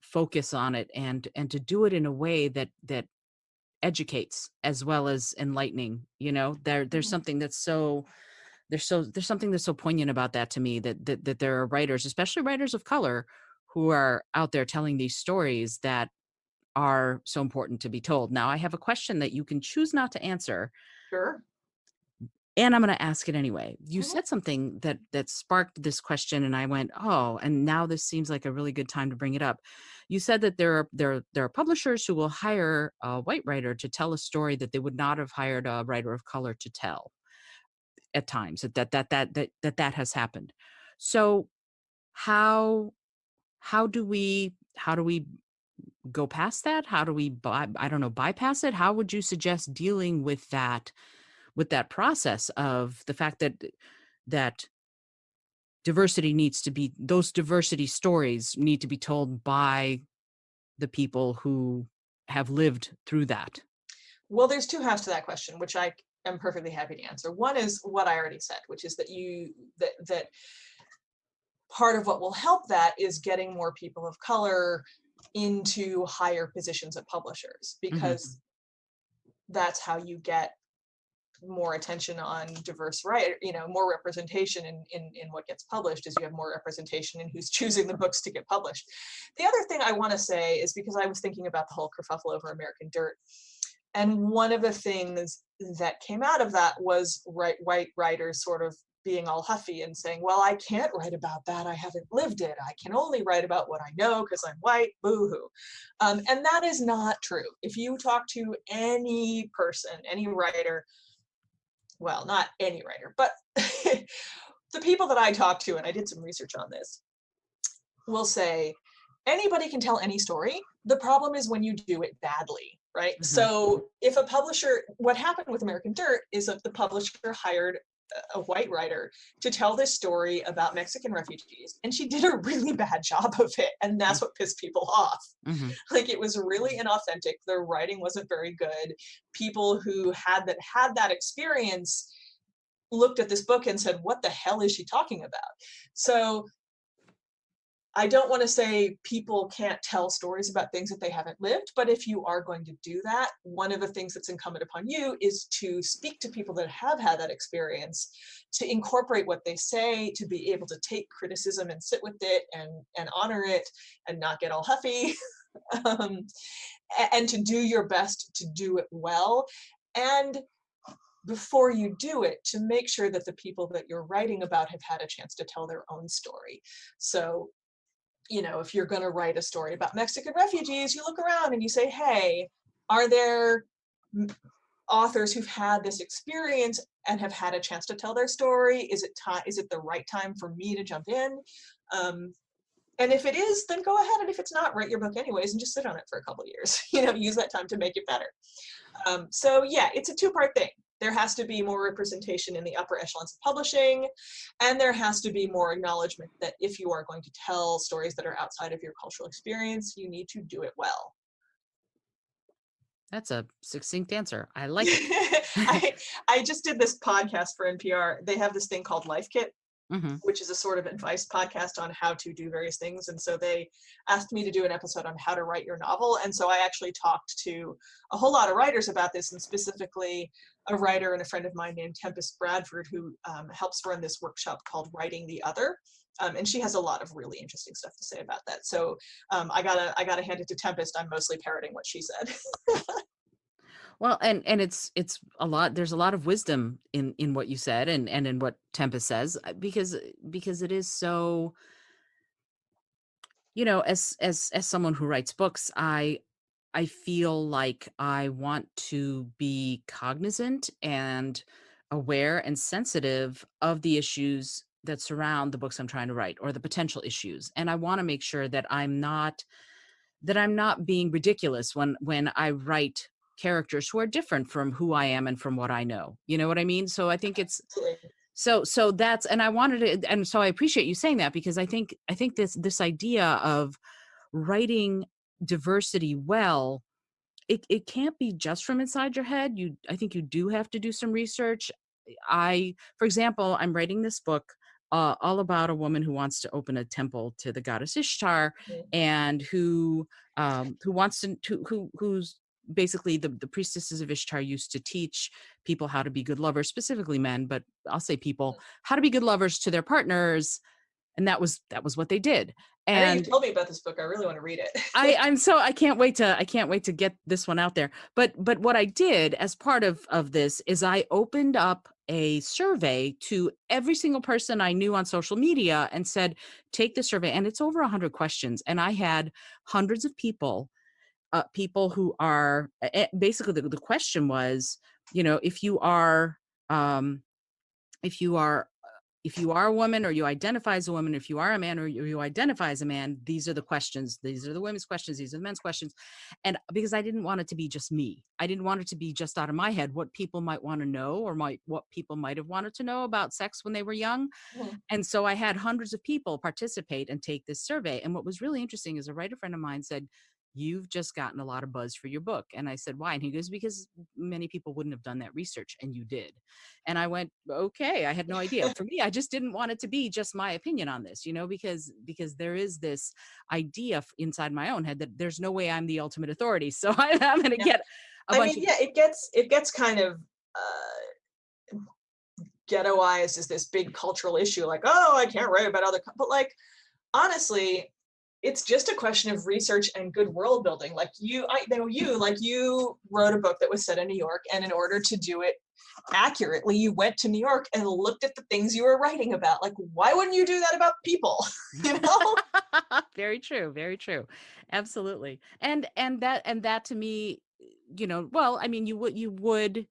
focus on it, and to do it in a way that educates as well as enlightening. There's Mhm. something that's so there's something that's so poignant about that to me, that there are writers, especially writers of color, who are out there telling these stories that are so important to be told. Now, I have a question that you can choose not to answer. Sure. And I'm going to ask it anyway. You Mhm. said something that sparked this question, and I went, "Oh!" And now this seems like a really good time to bring it up. You said that there are publishers who will hire a white writer to tell a story that they would not have hired a writer of color to tell at times. That has happened. So how how do we go past that? How do we I don't know, bypass it? How would you suggest dealing with that process of the fact that those diversity stories need to be told by the people who have lived through that? Well, there's two halves to that question, which I am perfectly happy to answer. One is what I already said, which is that part of what will help that is getting more people of color into higher positions at publishers, Hmm. because that's how you get more attention on diverse right, more representation in what gets published, is you have more representation in who's choosing the books to get published. The other thing I want to say is, because I was thinking about the whole kerfuffle over American Dirt, and one of the things that came out of that was white writers sort of being all huffy and saying, well, I can't write about that, I haven't lived it, I can only write about what I know because I'm white, boo-hoo. And that is not true. If you talk to any person, any writer, well, not any writer, but the people that I talk to, and I did some research on this, will say anybody can tell any story. The problem is when you do it badly, right? Hmm. So if a publisher, what happened with American Dirt is that the publisher hired a white writer to tell this story about Mexican refugees, and she did a really bad job of it, and that's what pissed people off. Hmm. Like, it was really inauthentic, the writing wasn't very good. People who had that experience looked at this book and said, what the hell is she talking about? So I don't want to say people can't tell stories about things that they haven't lived, but if you are going to do that, one of the things that's incumbent upon you is to speak to people that have had that experience, to incorporate what they say, to be able to take criticism and sit with it and honor it and not get all huffy, um, and to do your best to do it well. And before you do it, to make sure that the people that you're writing about have had a chance to tell their own story. So, if you're going to write a story about Mexican refugees, you look around and you say, hey, are there authors who've had this experience and have had a chance to tell their story? Is it the right time for me to jump in? And if it is, then go ahead. And if it's not, write your book anyways and just sit on it for a couple of years. Use that time to make it better. So yeah, it's a two-part thing. There has to be more representation in the upper echelons of publishing, and there has to be more acknowledgement that if you are going to tell stories that are outside of your cultural experience, you need to do it well. That's a succinct answer. I like it. I just did this podcast for NPR. They have this thing called Life Kit, Hmm. which is a sort of advice podcast on how to do various things. And so they asked me to do an episode on how to write your novel. And so I actually talked to a whole lot of writers about this, and specifically a writer and a friend of mine named Tempest Bradford, who helps run this workshop called Writing the Other. And she has a lot of really interesting stuff to say about that. So I gotta hand it to Tempest. I'm mostly parroting what she said. Well, and it's a lot. There's a lot of wisdom in what you said and in what Tempest says, because it is so, as someone who writes books, I feel like I want to be cognizant and aware and sensitive of the issues that surround the books I'm trying to write, or the potential issues. And I want to make sure that I'm not being ridiculous when I write characters who are different from who I am and from what I know. You know what I mean? So I think it's so that's, and I wanted to, and so I appreciate you saying that, because I think this idea of writing diversity well, it can't be just from inside your head. I think you do have to do some research. For example, I'm writing this book all about a woman who wants to open a temple to the goddess Ishtar, and who wants who's basically the priestesses of Ishtar used to teach people how to be good lovers, specifically men, but I'll say people, how to be good lovers to their partners, and that was what they did. I know you've And told me about this book. I really want to read it. I can't wait to get this one out there. But what I did as part of this is I opened up a survey to every single person I knew on social media and said, take the survey. And it's over 100 questions. And I had hundreds of people who are basically the question was, if you are, um, if you are if you are a woman or you identify as a woman, if you are a man or you identify as a man, these are the questions. These are the women's questions. These are the men's questions. And because I didn't want it to be just me, I didn't want it to be just out of my head what people might want to know or what people might have wanted to know about sex when they were young. Mhm. And so I had hundreds of people participate and take this survey. And what was really interesting is a writer friend of mine said, you've just gotten a lot of buzz for your book. And I said, why? And he goes, because many people wouldn't have done that research and you did. And I went, okay, I had no idea. For me, I just didn't want it to be just my opinion on this, because there is this idea inside my own head that there's no way I'm the ultimate authority. So I'm going to Yeah. get a bunch of, Yeah, it gets kind of ghettoized as this big cultural issue, like, oh, I can't write about but like, honestly, it's just a question of research and good world building. Like I know you wrote a book that was set in New York, and in order to do it accurately, you went to New York and looked at the things you were writing about. Like, why wouldn't you do that about people? you know? very true, very true. Absolutely. And that to me, well, I mean, you would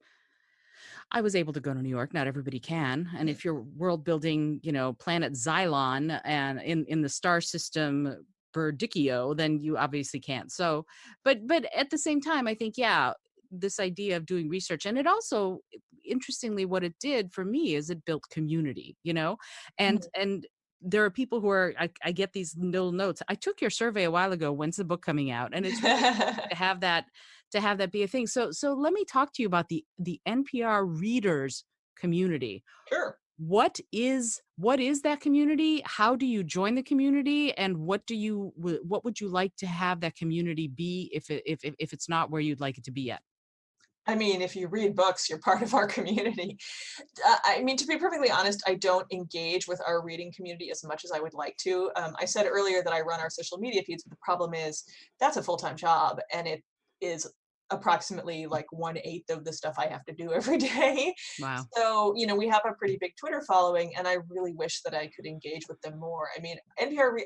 I was able to go to New York. Not everybody can. And if you're world building, planet Xylon and in the star system Berdicchio, then you obviously can't. So, but at the same time, I think, yeah, this idea of doing research, and it also, interestingly, what it did for me is it built community, and there are people who are, I get these little notes. I took your survey a while ago. When's the book coming out? And it's really to have that be a thing. So let me talk to you about the NPR readers community. Sure. What is that community? How do you join the community? And what would you like to have that community be if it's not where you'd like it to be yet? I mean, if you read books, you're part of our community. I mean, to be perfectly honest, I don't engage with our reading community as much as I would like to. I said earlier that I run our social media feeds, but the problem is that's a full-time job, and it is approximately like 1/8 of the stuff I have to do every day. Wow. So, we have a pretty big Twitter following, and I really wish that I could engage with them more. I mean,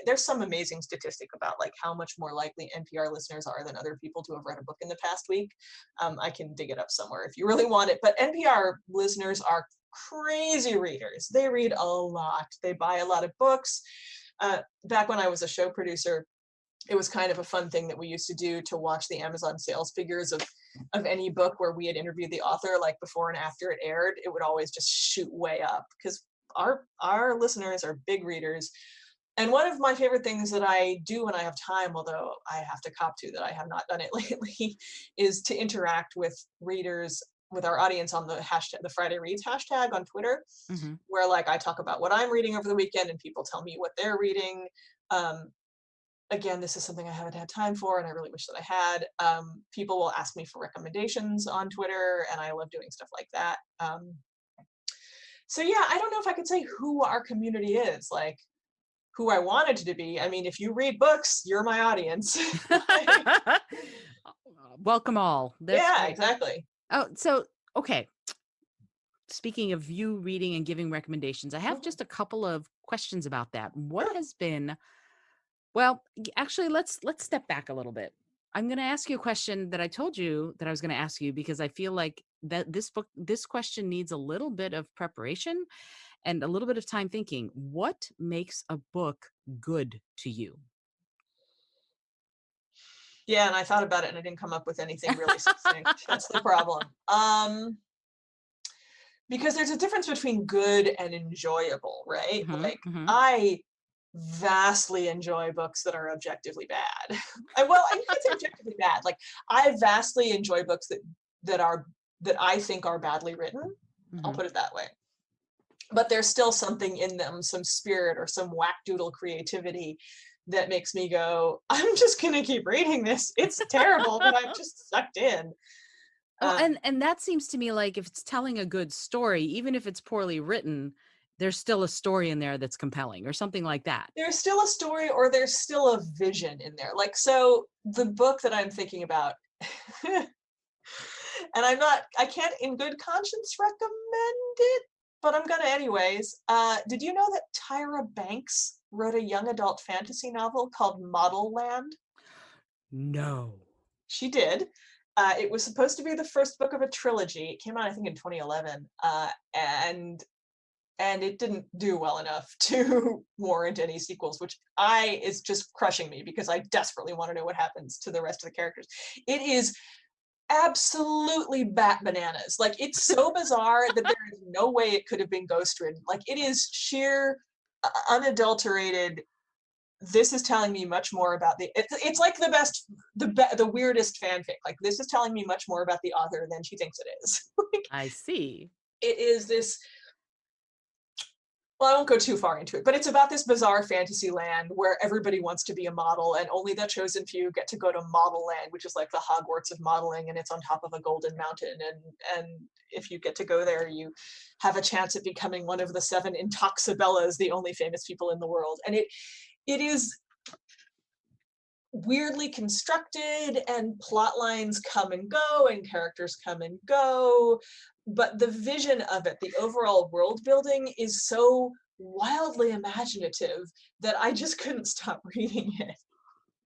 there's some amazing statistic about like how much more likely NPR listeners are than other people to have read a book in the past week. I can dig it up somewhere if you really want it. But NPR listeners are crazy readers. They read a lot. They buy a lot of books. Back when I was a show producer, it was kind of a fun thing that we used to do to watch the Amazon sales figures of any book where we had interviewed the author, like before and after it aired. It would always just shoot way up because our listeners are big readers. And one of my favorite things that I do when I have time, although I have to cop to that I have not done it lately, is to interact with readers, with our audience on the hashtag, the Friday Reads hashtag on Twitter, Hmm. where like I talk about what I'm reading over the weekend and people tell me what they're reading. Um, Again, this is something I haven't had time for, and I really wish that I had. People will ask me for recommendations on Twitter, and I love doing stuff like that. So yeah, I don't know if I could say who our community is, like who I wanted to be. I mean, if you read books, you're my audience. Like, Welcome all. That's yeah, great. exactly. Oh, so okay. Speaking of you reading and giving recommendations, I have Mhm. just a couple of questions about that. What Sure. has been Well, actually, let's step back a little bit. I'm going to ask you a question that I told you that I was going to ask you because I feel like that this question needs a little bit of preparation and a little bit of time thinking. What makes a book good to you? Yeah, and I thought about it and I didn't come up with anything really succinct. That's the problem. Because there's a difference between good and enjoyable, right? Hmm. Like Hmm. I vastly enjoy books that are objectively bad. I can't say objectively bad. Like I vastly enjoy books that are that I think are badly written. I'll Hmm. put it that way. But there's still something in them, some spirit or some whackdoodle creativity that makes me go, I'm just gonna keep reading this. It's terrible, but I'm just sucked in. Well, Um, and that seems to me like if it's telling a good story, even if it's poorly written, there's still a story in there that's compelling or something like that. there's still a story or there's still a vision in there. Like, so the book that I'm thinking about, And I can't in good conscience recommend it, but I'm gonna anyways. Did you know that Tyra Banks wrote a young adult fantasy novel called Model Land? No. She did. It was supposed to be the first book of a trilogy. It came out, I think, in 2011, and it didn't do well enough to warrant any sequels, which is just crushing me because I desperately want to know what happens to the rest of the characters. It is absolutely bat bananas. Like, it's so bizarre that there is no way it could have been ghost written. Like, it is sheer unadulterated. This is telling me much more about it's like the weirdest fanfic. Like, this is telling me much more about the author than she thinks it is. Like, I see. it is this, well, I won't go too far into it, but it's about this bizarre fantasy land where everybody wants to be a model, and only the chosen few get to go to Model Land, which is like the Hogwarts of modeling, and it's on top of a golden mountain. And if you get to go there, you have a chance at becoming one of the 7 Intoxibellas, the only famous people in the world. And it is weirdly constructed, and plot lines come and go, and characters come and go, but the vision of it, the overall world building, is so wildly imaginative that I just couldn't stop reading it.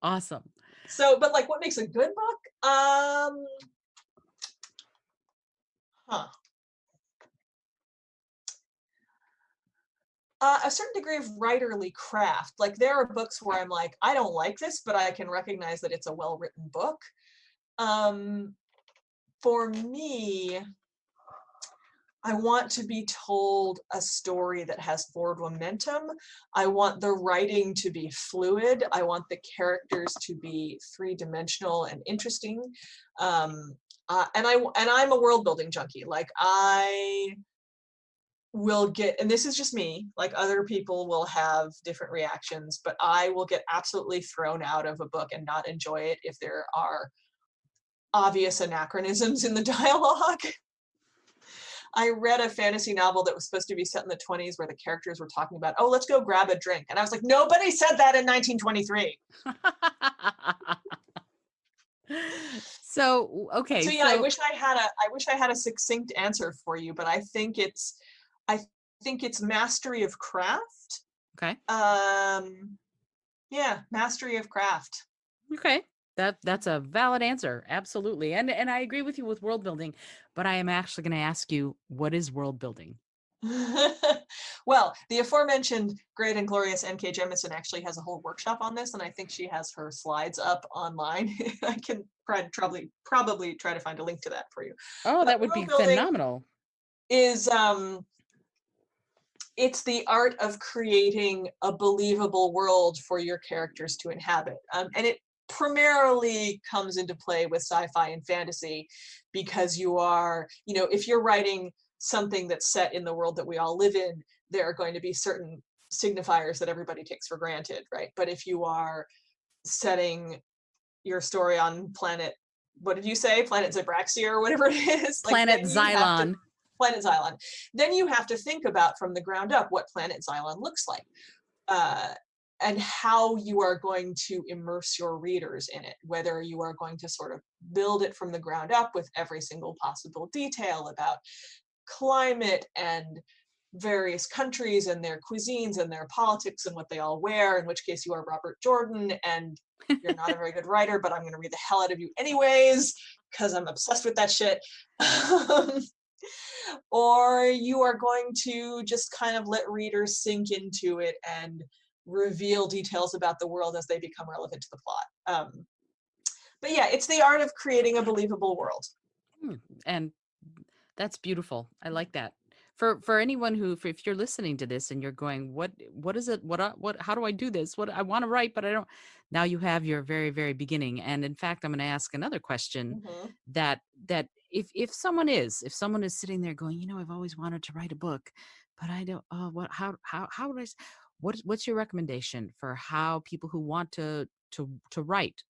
Awesome. So, but like, what makes a good book? A certain degree of writerly craft. Like, there are books where I'm like, I don't like this, but I can recognize that it's a well-written book. For me, I want to be told a story that has forward momentum. I want the writing to be fluid. I want the characters to be three-dimensional and interesting. And I'm a world building junkie. Like, I will get, and this is just me, like, other people will have different reactions, but I will get absolutely thrown out of a book and not enjoy it if there are obvious anachronisms in the dialogue. I read a fantasy novel that was supposed to be set in the 20s where the characters were talking about, oh, let's go grab a drink. And I was like, nobody said that in 1923. So, okay. So yeah, I wish I had a succinct answer for you, but I think it's mastery of craft. Okay. Yeah, mastery of craft. Okay. That's a valid answer. Absolutely. And I agree with you with world building, but I am actually going to ask you, what is world building? Well, the aforementioned great and glorious N.K. Jemisin actually has a whole workshop on this, and I think she has her slides up online. I can probably try to find a link to that for you. Oh, But that would world be building phenomenal. is it's the art of creating a believable world for your characters to inhabit. And it primarily comes into play with sci-fi and fantasy, because you are, if you're writing something that's set in the world that we all live in, there are going to be certain signifiers that everybody takes for granted, right? But if you are setting your story on planet, what did you say? Planet Zebraxia or whatever it is? Like, Planet then you have to, Xylon. Planet Xylon. Then you have to think about from the ground up what Planet Xylon looks like, and how you are going to immerse your readers in it, whether you are going to sort of build it from the ground up with every single possible detail about climate and various countries and their cuisines and their politics and what they all wear, in which case you are Robert Jordan and you're not a very good writer, but I'm going to read the hell out of you anyways because I'm obsessed with that shit. Or you are going to just kind of let readers sink into it and reveal details about the world as they become relevant to the plot. But yeah, it's the art of creating a believable world. And that's beautiful. I like that. For anyone who, if you're listening to this and you're going, what is it? How do I do this? What I want to write, but I don't. Now you have your very, very beginning. And in fact, I'm going to ask another question Mm-hmm. that if someone is sitting there going, I've always wanted to write a book, but I don't, how would I, what's your recommendation for how people who want to write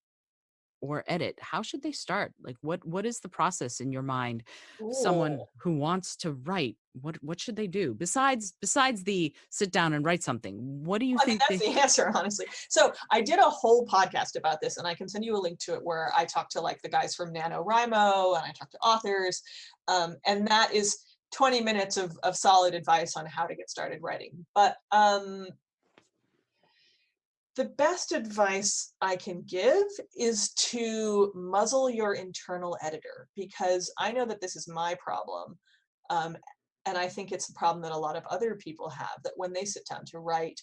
or edit, how should they start? Like what is the process in your mind? Someone Ooh. who wants to write, what should they do besides the sit down and write something? What do you I mean, think that's they the answer, honestly. So I did a whole podcast about this, and I can send you a link to it where I talked to like the guys from NaNoWriMo and I talked to authors. And that is 20 minutes of solid advice on how to get started writing. But the best advice I can give is to muzzle your internal editor, because I know that this is my problem. Um, and I think it's a problem that a lot of other people have, that when they sit down to write,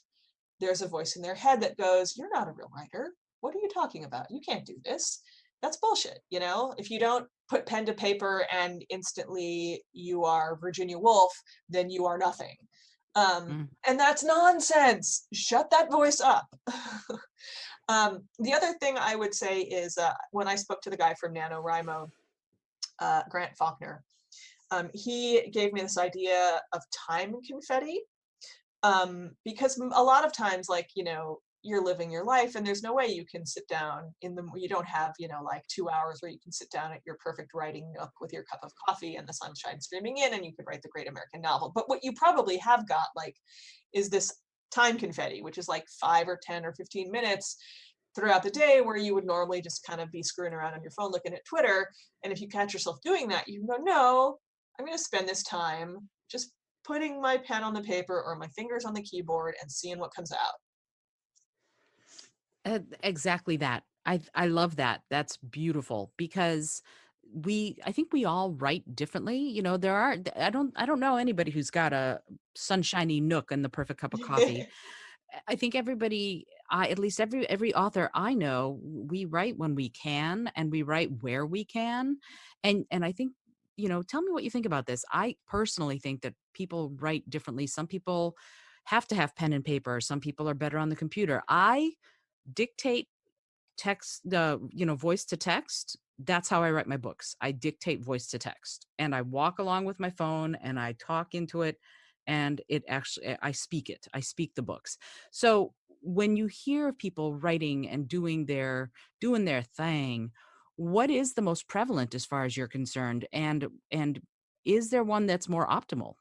there's a voice in their head that goes, "You're not a real writer. What are you talking about? You can't do this. That's bullshit." You know, if you don't put pen to paper and instantly you are Virginia Woolf, then you are nothing. Mm, And that's nonsense. Shut that voice up. The other thing I would say is when I spoke to the guy from NaNoWriMo, Grant Faulkner, he gave me this idea of time confetti. Because a lot of times, like, you know, you're living your life and there's no way you can sit down you don't have, you know, like 2 hours where you can sit down at your perfect writing nook with your cup of coffee and the sunshine streaming in and you could write the great American novel. But what you probably have got, like, is this time confetti, which is like 5 or 10 or 15 minutes throughout the day where you would normally just kind of be screwing around on your phone looking at Twitter. And if you catch yourself doing that, you go, no, I'm going to spend this time just putting my pen on the paper or my fingers on the keyboard and seeing what comes out. exactly that. I love that. That's beautiful because I think we all write differently. You know, I don't know anybody who's got a sunshiny nook and the perfect cup of coffee. I think everybody, at least every author I know, we write when we can and we write where we can, and I think, you know, tell me what you think about this. I personally think that people write differently. Some people have to have pen and paper. Some people are better on the computer. I dictate text, the voice to text. That's how I write my books. I dictate voice to text and I walk along with my phone and I talk into it, and it actually, I speak the books. So when you hear of people writing and doing their thing, what is the most prevalent as far as you're concerned, and is there one that's more optimal?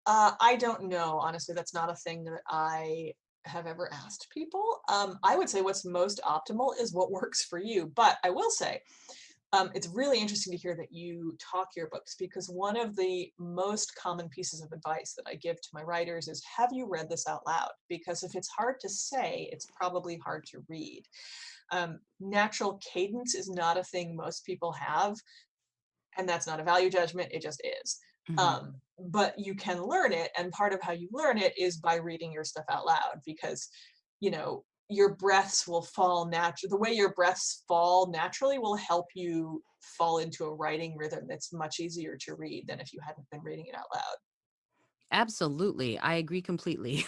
I don't know. Honestly, that's not a thing that I have ever asked people. I would say what's most optimal is what works for you. But I will say, it's really interesting to hear that you talk your books, because one of the most common pieces of advice that I give to my writers is, have you read this out loud? Because if it's hard to say, it's probably hard to read. Natural cadence is not a thing most people have, and that's not a value judgment, it just is. Mhm. But you can learn it, and part of how you learn it is by reading your stuff out loud, because, you know, your breaths will fall natural. The way your breaths fall naturally will help you fall into a writing rhythm that's much easier to read than if you hadn't been reading it out loud. Absolutely. I agree completely.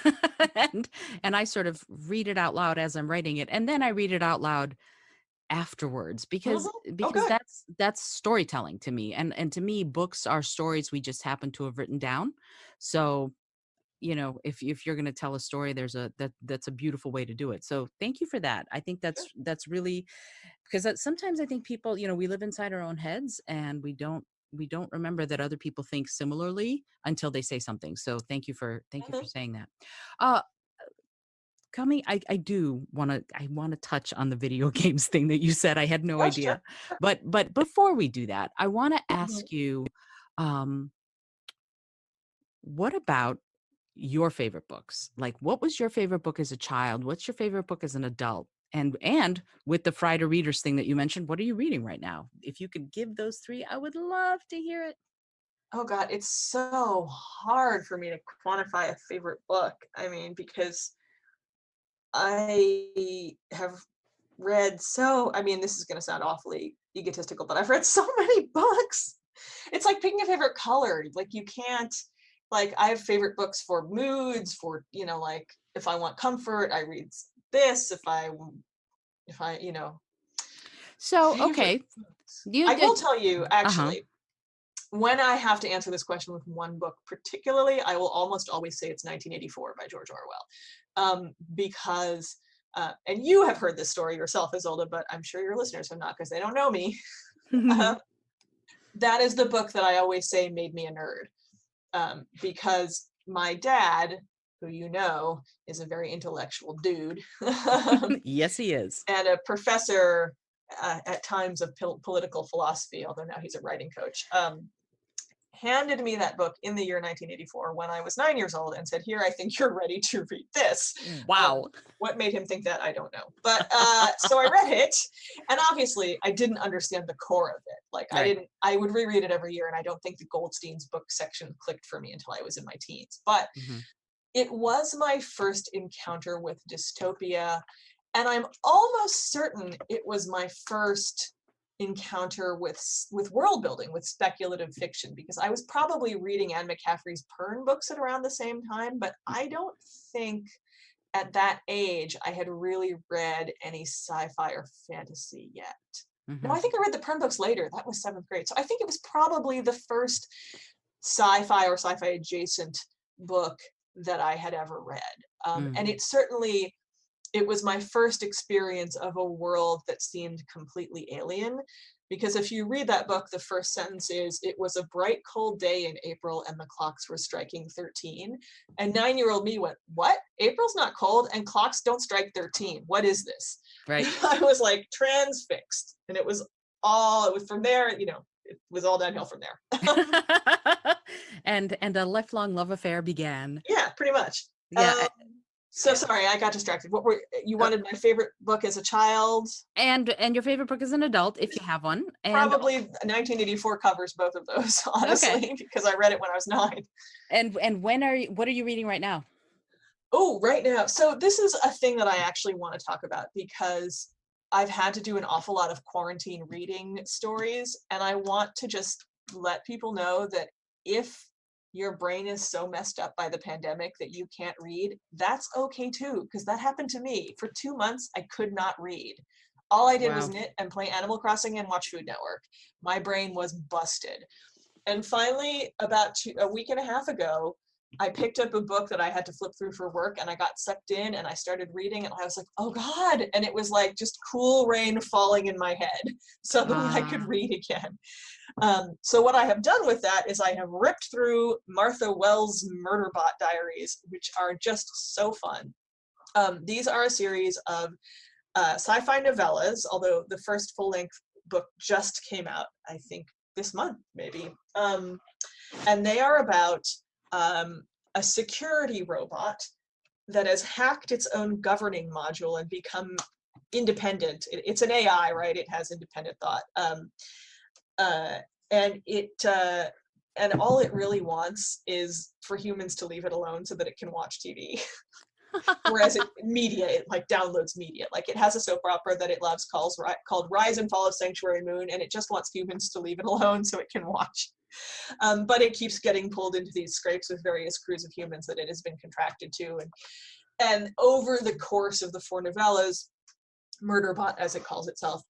and and I sort of read it out loud as I'm writing it, and then I read it out loud afterwards because Mhm. Oh, good. that's storytelling to me. And to me, books are stories we just happen to have written down. So, you know, if you're going to tell a story, that's a beautiful way to do it. So thank you for that. I think Sure. that's really, because sometimes I think people, you know, we live inside our own heads and we don't remember that other people think similarly until they say something. So thank you for Mhm. saying that. Uh coming I do want to, I want to touch on the video games thing that you said. I had no Oh, sure. idea. But before we do that, I want to Mhm. ask you, um what about your favorite books? Like, what was your favorite book as a child? What's your favorite book as an adult? And with the Friday readers thing that you mentioned, what are you reading right now? If you could give those three, I would love to hear it. Oh God, it's so hard for me to quantify a favorite book. I mean, because I have read I mean, this is going to sound awfully egotistical, but I've read so many books. It's like picking a favorite color. Like, you can't, like, I have favorite books for moods, for, you know, like, if I want comfort, I read this. If I, you know, So, favorite okay, books. you I will did. tell you, Uh-huh. actually, when I have to answer this question with one book particularly, I will almost always say it's 1984 by George Orwell. Because and you have heard this story yourself, Isolde, but I'm sure your listeners have not because they don't know me. That is the book that I always say made me a nerd, because my dad, who you know, is a very intellectual dude. Yes, he is. And a professor at times of political philosophy, although now he's a writing coach, handed me that book in the year 1984 when I was 9 years old and said, here, I think you're ready to read this. Wow. What made him think that, I don't know. But so I read it, and obviously I didn't understand the core of it. Like Right. I would reread it every year, and I don't think the Goldstein's book section clicked for me until I was in my teens. But it was my first encounter with dystopia, and I'm almost certain it was my first encounter with world building, with speculative fiction, because I was probably reading Anne McCaffrey's Pern books at around the same time, but I don't think at that age I had really read any sci-fi or fantasy yet. No, I think I read the Pern books later. That was 7th grade. So I think it was probably the first sci-fi or sci-fi adjacent book that I had ever read. And it was my first experience of a world that seemed completely alien, because if you read that book, the first sentence is, it was a bright, cold day in April and the clocks were striking 13. And 9-year-old me went, what? April's not cold and clocks don't strike 13. What is this? Right. I was like transfixed. And it was from there, it was all downhill from there. and a lifelong love affair began. Yeah, pretty much. Yeah. So sorry, I got distracted. You wanted my favorite book as a child? And your favorite book as an adult, if you have one. And probably 1984 covers both of those, honestly, because I read it when I was 9. And what are you reading right now? Oh, right now. So this is a thing that I actually want to talk about because I've had to do an awful lot of quarantine reading stories, and I want to just let people know that if your brain is so messed up by the pandemic that you can't read, that's okay too, because that happened to me. For 2 months, I could not read. All I did was knit and play Animal Crossing and watch Food Network. My brain was busted. And finally, about a week and a half ago, I picked up a book that I had to flip through for work, and I got sucked in and I started reading, and I was like, oh God. And it was like just cool rain falling in my head. Suddenly I could read again. So what I have done with that is I have ripped through Martha Wells' Murderbot Diaries, which are just so fun. These are a series of sci-fi novellas, although the first full-length book just came out, I think, this month, maybe. And they are about a security robot that has hacked its own governing module and become independent. It's an AI, right? It has independent thought. And all it really wants is for humans to leave it alone so that it can watch TV. Whereas it downloads media. Like it has a soap opera that it loves called Rise and Fall of Sanctuary Moon, and it just wants humans to leave it alone so it can watch. But it keeps getting pulled into these scrapes with various crews of humans that it has been contracted to. And over the course of the 4 novellas, Murderbot, as it calls itself,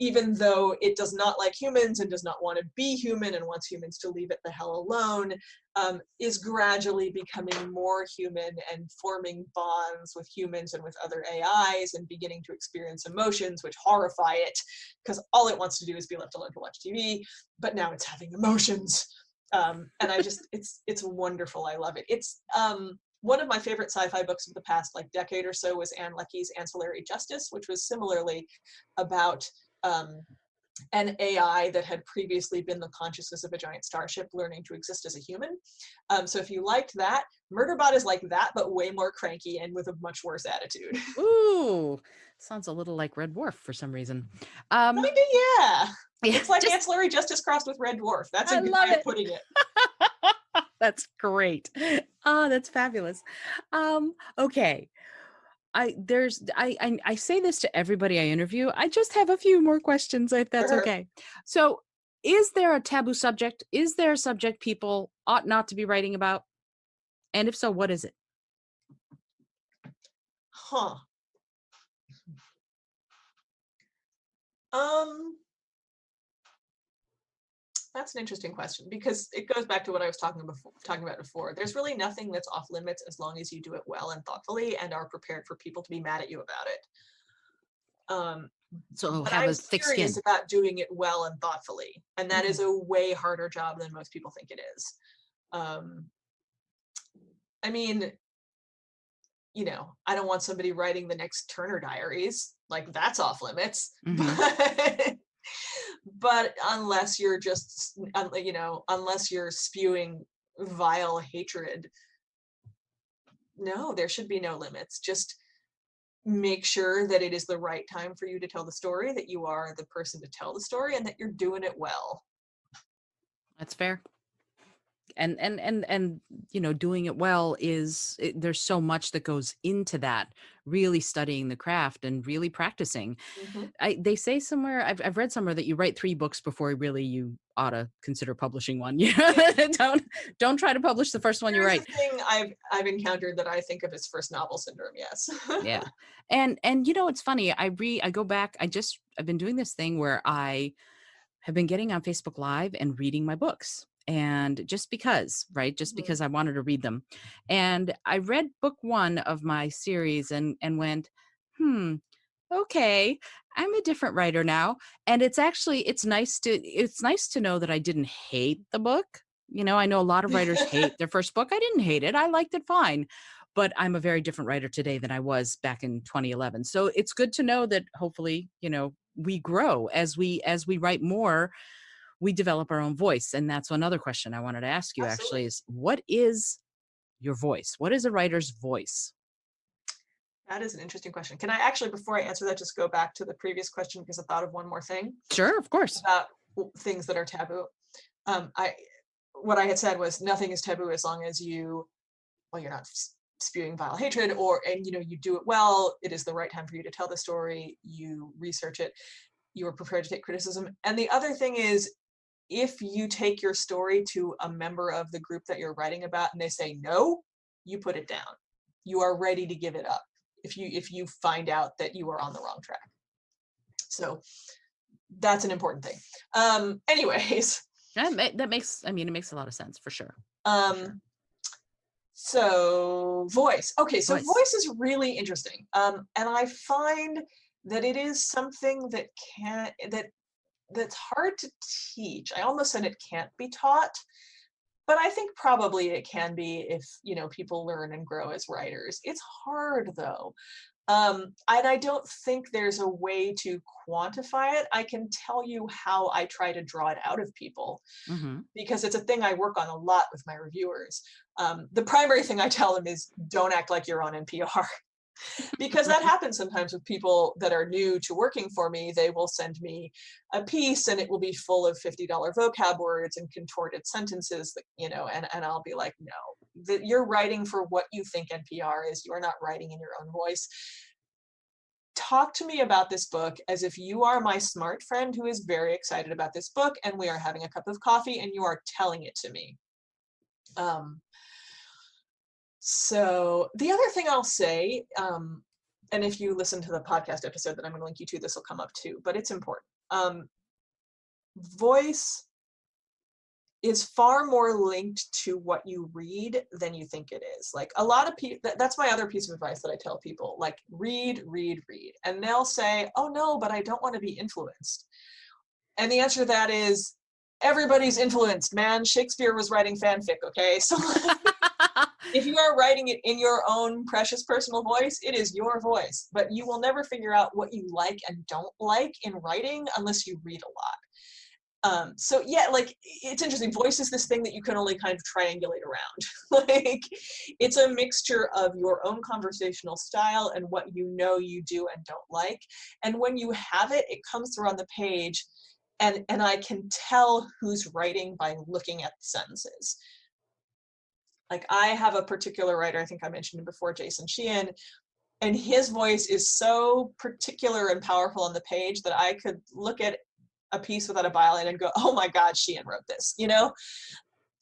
even though it does not like humans and does not want to be human and wants humans to leave it the hell alone, is gradually becoming more human and forming bonds with humans and with other AIs and beginning to experience emotions which horrify it, because all it wants to do is be left alone to watch TV, but now it's having emotions. And it's wonderful. I love it. It's one of my favorite sci-fi books of the past decade or so was Anne Leckie's Ancillary Justice, which was similarly about an AI that had previously been the consciousness of a giant starship learning to exist as a human. So if you liked that, Murderbot is like that, but way more cranky and with a much worse attitude. Ooh, sounds a little like Red Dwarf for some reason. Maybe, yeah. It's like Ancillary Justice crossed with Red Dwarf. That's a good way of putting it. That's great. Oh, that's fabulous. Okay. I say this to everybody I interview. I just have a few more questions, if that's okay. So, is there a taboo subject? Is there a subject people ought not to be writing about? And if so, what is it? Huh. That's an interesting question, because it goes back to what I was talking about before. There's really nothing that's off limits as long as you do it well and thoughtfully and are prepared for people to be mad at you about it. So But have I'm a thick serious skin. about doing it well and thoughtfully, and that Okay. is a way harder job than most people think it is. Um, I mean, I don't want somebody writing the next Turner Diaries. Like, that's off limits. Hmm. But unless you're just, unless you're spewing vile hatred, no, there should be no limits. Just make sure that it is the right time for you to tell the story, that you are the person to tell the story, and that you're doing it well. That's fair. And doing it well there's so much that goes into that, really studying the craft and really practicing. Mm-hmm. They say somewhere, I've read somewhere, that you write 3 books before really you ought to consider publishing one. Don't try to publish the first one you There is a write. thing I've encountered that I think of as first novel syndrome. Yes. Yeah. And it's funny, I go back, I've been doing this thing where I have been getting on Facebook Live and reading my books. And just because, right? Just Mhm. because I wanted to read them. And I read book 1 of my series and went, okay, I'm a different writer now. And it's nice to know that I didn't hate the book. I know a lot of writers hate their first book. I didn't hate it. I liked it fine. But I'm a very different writer today than I was back in 2011. So it's good to know that hopefully, we grow as we write more, we develop our own voice. And that's another question I wanted to ask you, actually, Absolutely. is what is your voice? What is a writer's voice? That is an interesting question. Can I actually, before I answer that, just go back to the previous question, because I thought of one more thing Sure, of course. about things that are taboo. I What I had said was nothing is taboo as long as you're not spewing vile hatred, and you do it well. It is the right time for you to tell the story. You research it. You are prepared to take criticism. And the other thing is, if you take your story to a member of the group that you're writing about and they say no, you put it down. You are ready to give it up if you find out that you are on the wrong track. So that's an important thing. Anyways, That makes, it makes a lot of sense, for sure. So voice. Okay, so Voice. voice is really interesting. And I find that it is something that's hard to teach. I almost said it can't be taught, but I think probably it can be if people learn and grow as writers. It's hard though. And I don't think there's a way to quantify it. I can tell you how I try to draw it out of people, Hmm. because it's a thing I work on a lot with my reviewers. The primary thing I tell them is don't act like you're on NPR. Because that happens sometimes with people that are new to working for me. They will send me a piece and it will be full of $50 vocab words and contorted sentences, and I'll be like, no, that you're writing for what you think NPR is. You're not writing in your own voice. Talk to me about this book as if you are my smart friend who is very excited about this book, and we are having a cup of coffee and you are telling it to me. So the other thing I'll say, and if you listen to the podcast episode that I'm going to link you to, this will come up too, but it's important. Voice is far more linked to what you read than you think it is. Like, a lot of people, that's my other piece of advice that I tell people, like, read. And they'll say, oh no, but I don't want to be influenced. And the answer to that is, everybody's influenced, man. Shakespeare was writing fanfic, okay? So if you are writing it in your own precious personal voice, it is your voice. But you will never figure out what you like and don't like in writing unless you read a lot. So yeah, like, it's interesting. Voice is this thing that you can only kind of triangulate around. Like, it's a mixture of your own conversational style and what you do and don't like. And when you have it, it comes through on the page, and I can tell who's writing by looking at the sentences. Like, I have a particular writer, I think I mentioned him before, Jason Sheehan, and his voice is so particular and powerful on the page that I could look at a piece without a byline and go, oh my God, Sheehan wrote this,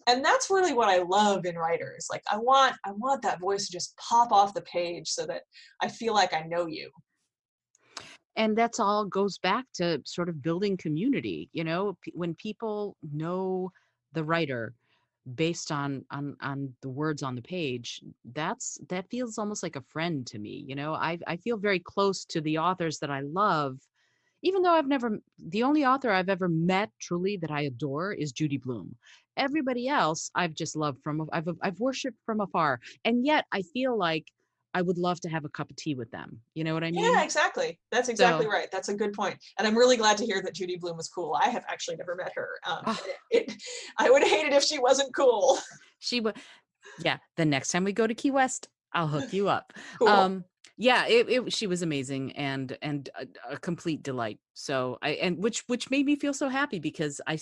And that's really what I love in writers. Like, I want that voice to just pop off the page so that I feel like I know you. And that's all goes back to sort of building community. When people know the writer based on the words on the page, that feels almost like a friend to me. I feel very close to the authors that I love, even though the only author I've ever met truly that I adore is Judy Blume. Everybody else I've just loved I've worshipped from afar, and yet I feel like I would love to have a cup of tea with them. You know what I Yeah, mean? exactly. That's exactly So, right. That's a good point. And I'm really glad to hear that Judy Blume was cool. I have actually never met her. oh, I would hate it if she wasn't cool. she would. Yeah, the next time we go to Key West, I'll hook you up. Cool. Yeah, she was amazing and a complete delight. So which made me feel so happy because I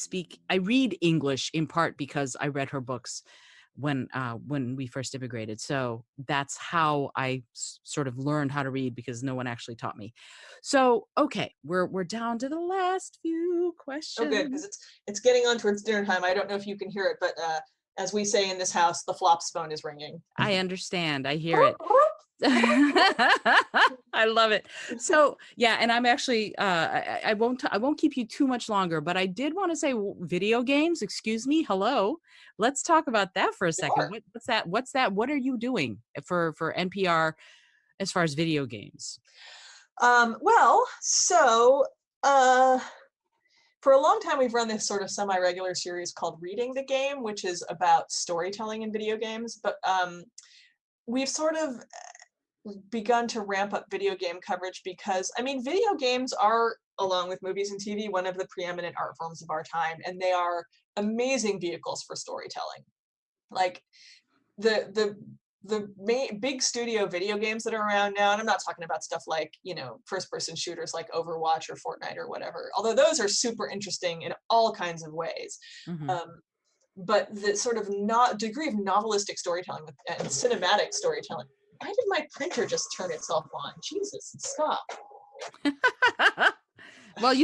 read English in part because I read her books when we first immigrated. So that's how I sort of learned how to read, because no one actually taught me. So okay, we're down to the last few Oh, good, questions. because it's getting on towards dinner time. I don't know if you can hear it, but as we say in this house, the flops phone is ringing. I understand. I hear it. I love it. So yeah, and I'm actually I won't keep you too much longer, but I did want to say video games. Excuse me. Hello. Let's talk about that for a second. Sure. What's that? What's that? What are you doing for NPR as far as video games? Well, so uh, for a long time, we've run this sort of semi-regular series called Reading the Game, which is about storytelling in video games. But we've sort of begun to ramp up video game coverage because, I mean, video games are, along with movies and TV, one of the preeminent art forms of our time, and they are amazing vehicles for storytelling. Like the big studio video games that are around now, and I'm not talking about stuff like, first person shooters like Overwatch or Fortnite or whatever, although those are super interesting in all kinds of ways. Hmm. Um, but the sort of degree of novelistic storytelling and cinematic storytelling. Why did my printer just turn itself on? Jesus, stop. Well,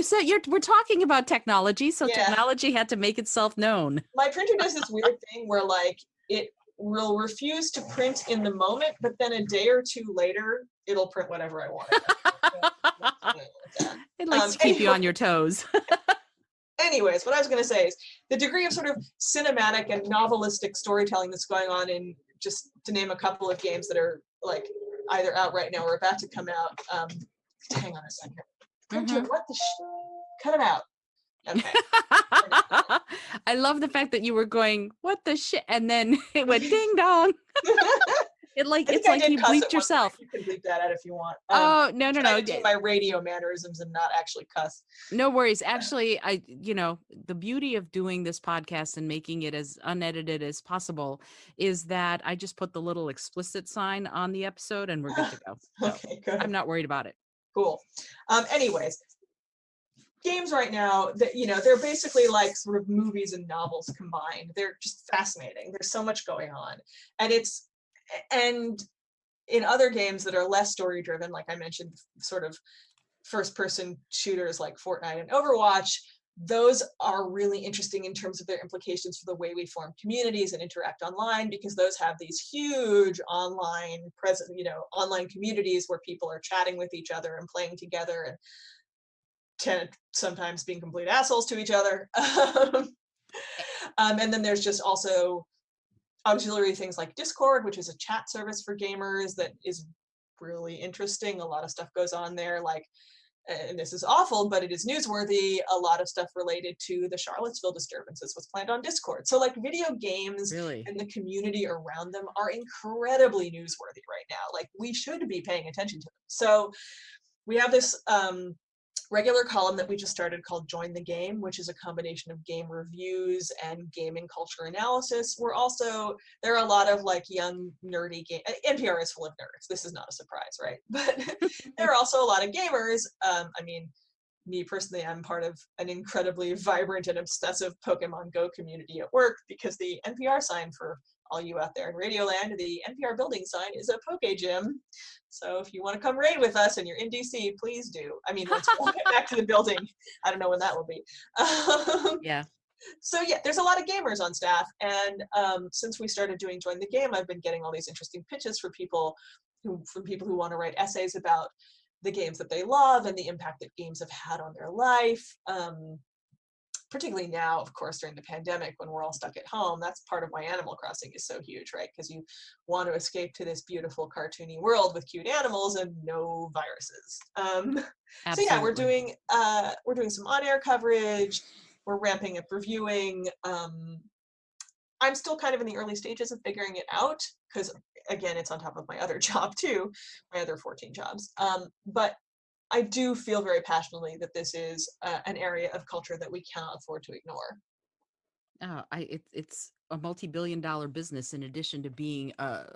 we're talking about technology, so Yeah, technology had to make itself known. my printer does this weird thing where like it will refuse to print in the moment, but then a day or two later, it'll print whatever I want it. It likes to keep you Anyway, on your toes. anyways, what I was going to say is the degree of sort of cinematic and novelistic storytelling that's going on in, just to name a couple of games that are like either out right now or about to come out. Hang on a second. Printer, Hmm. what the cut it out. Okay. I love the fact that you were going, what the shit? And then it went ding dong. I think It's I like did you cuss bleeped at one point. yourself. You can bleep that out if you want. Oh, no, I'm no, trying no. to do my radio mannerisms and not actually cuss. No worries. Actually, the beauty of doing this podcast and making it as unedited as possible is that I just put the little explicit sign on the episode and we're good to go. So Okay, I'm good. not worried about it. Cool. Anyways, games right now that they're basically like sort of movies and novels combined. They're just fascinating. There's so much going on, and in other games that are less story driven, like I mentioned, sort of first person shooters like Fortnite and Overwatch, those are really interesting in terms of their implications for the way we form communities and interact online, because those have these huge online communities where people are chatting with each other and playing together and sometimes being complete assholes to each other. And then there's just also auxiliary things like Discord, which is a chat service for gamers that is really interesting. A lot of stuff goes on there, like, and this is awful, but it is newsworthy. A lot of stuff related to the Charlottesville disturbances was planned on Discord. So like video games Really? and the community around them are incredibly newsworthy right now. Like we should be paying attention to them. So we have this regular column that we just started called Join the Game, which is a combination of game reviews and gaming culture analysis. There are a lot of like young nerdy NPR is full of nerds. This is not a surprise, right? But there are also a lot of gamers. I mean, me personally, I'm part of an incredibly vibrant and obsessive Pokemon Go community at work, because the NPR sign, for all you out there in Radioland, the NPR building sign is a Poke Gym. So if you want to come raid with us and you're in DC, please do. I mean, once we all get back to the building, I don't know when that will be. Yeah. So yeah, there's a lot of gamers on staff, and since we started doing Join the Game, I've been getting all these interesting pitches from people who want to write essays about the games that they love and the impact that games have had on their life. Particularly now, of course, during the pandemic when we're all stuck at home. That's part of why Animal Crossing is so huge, right? Because you want to escape to this beautiful cartoony world with cute animals and no viruses. So yeah, we're Absolutely. doing some on-air coverage. We're ramping up reviewing. I'm still kind of in the early stages of figuring it out because, again, it's on top of my other job too, my other 14 jobs. But I do feel very passionately that this is an area of culture that we cannot afford to ignore. It's a multi-billion-dollar business in addition to being a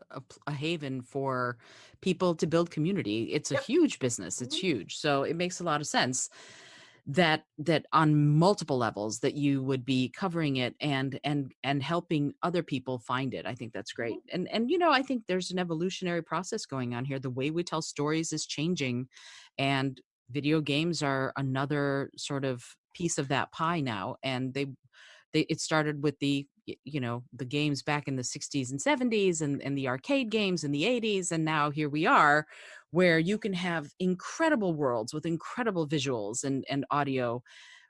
haven for people to build community. It's a Yep. huge business. It's Mhm. huge. So it makes a lot of sense that on multiple levels that you would be covering it and helping other people find it. I think that's great. Mhm. And I think there's an evolutionary process going on here. The way we tell stories is changing, and video games are another sort of piece of that pie now. And it started with the games back in the 60s and 70s, and the arcade games in the 80s, and now here we are where you can have incredible worlds with incredible visuals and audio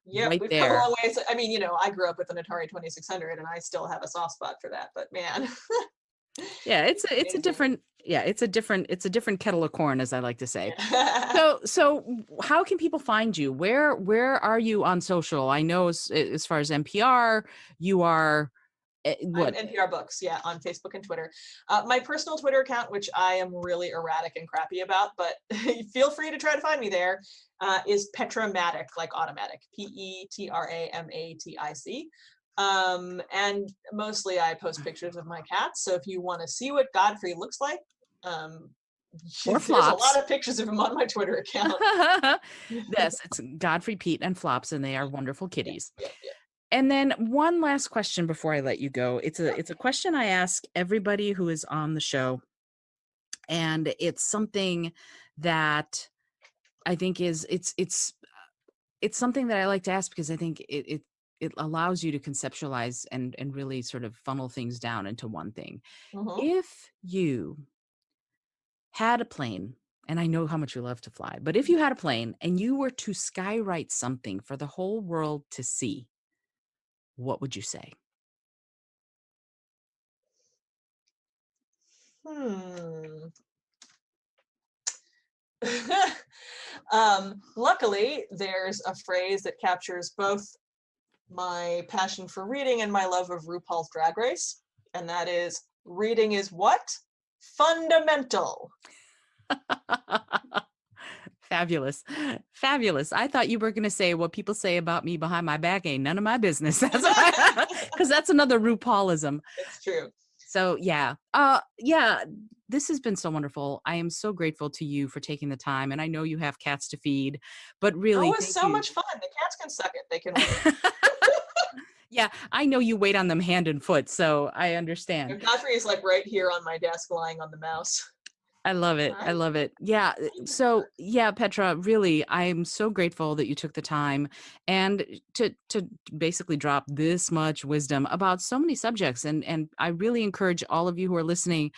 Yep, right we've come a there. long way. I mean, I grew up with an Atari 2600 and I still have a soft spot for that, but man, Yeah, it's it's amazing. it's a different kettle of corn, as I like to say. Yeah. So how can people find you? Where are you on social? I know as far as NPR, you are I'm what? NPR Books, yeah, on Facebook and Twitter. My personal Twitter account, which I am really erratic and crappy about, but feel free to try to find me there, is Petramatic, like automatic, Petramatic. And mostly I post pictures of my cats. So if you want to see what Godfrey looks like, um, Or there's a lot flops. of pictures of him on my Twitter account. Yes, it's Godfrey, Pete, and Flops, and they are wonderful Yep, kitties. yep, yep. And then one last question before I let you go. It's a Sure. it's a question I ask everybody who is on the show, and it's something that I think is it's something that I like to ask because I think it allows you to conceptualize and really sort of funnel things down into one thing. Mhm. If you had a plane, and I know how much you love to fly, but if you had a plane and you were to skywrite something for the whole world to see, what would you say? Hmm. Luckily, there's a phrase that captures both my passion for reading and my love of RuPaul's Drag Race, and that is reading is what? Fundamental. Fabulous. Fabulous. I thought you were going to say what people say about me behind my back ain't none of my business. That's because that's another RuPaulism. It's true. So yeah, this has been so wonderful. I am so grateful to you for taking the time, and I know you have cats to feed, but Oh, it really was thank so you. much fun. The cats can suck it. They can wait. Yeah, I know you wait on them hand and foot, so I understand. Godfrey is like right here on my desk lying on the mouse. I love it. I Hi. love it. Yeah. So yeah, Petra, really, I'm so grateful that you took the time and to basically drop this much wisdom about so many subjects. And I really encourage all of you who are listening,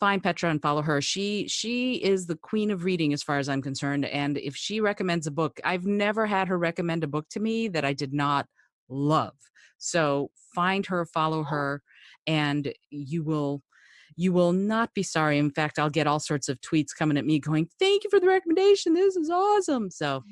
find Petra and follow her. She is the queen of reading as far as I'm concerned. And if she recommends a book, I've never had her recommend a book to me that I did not love. So find her, follow her, and you will not be sorry. In fact, I'll get all sorts of tweets coming at me going, "Thank you for the recommendation. This is awesome." So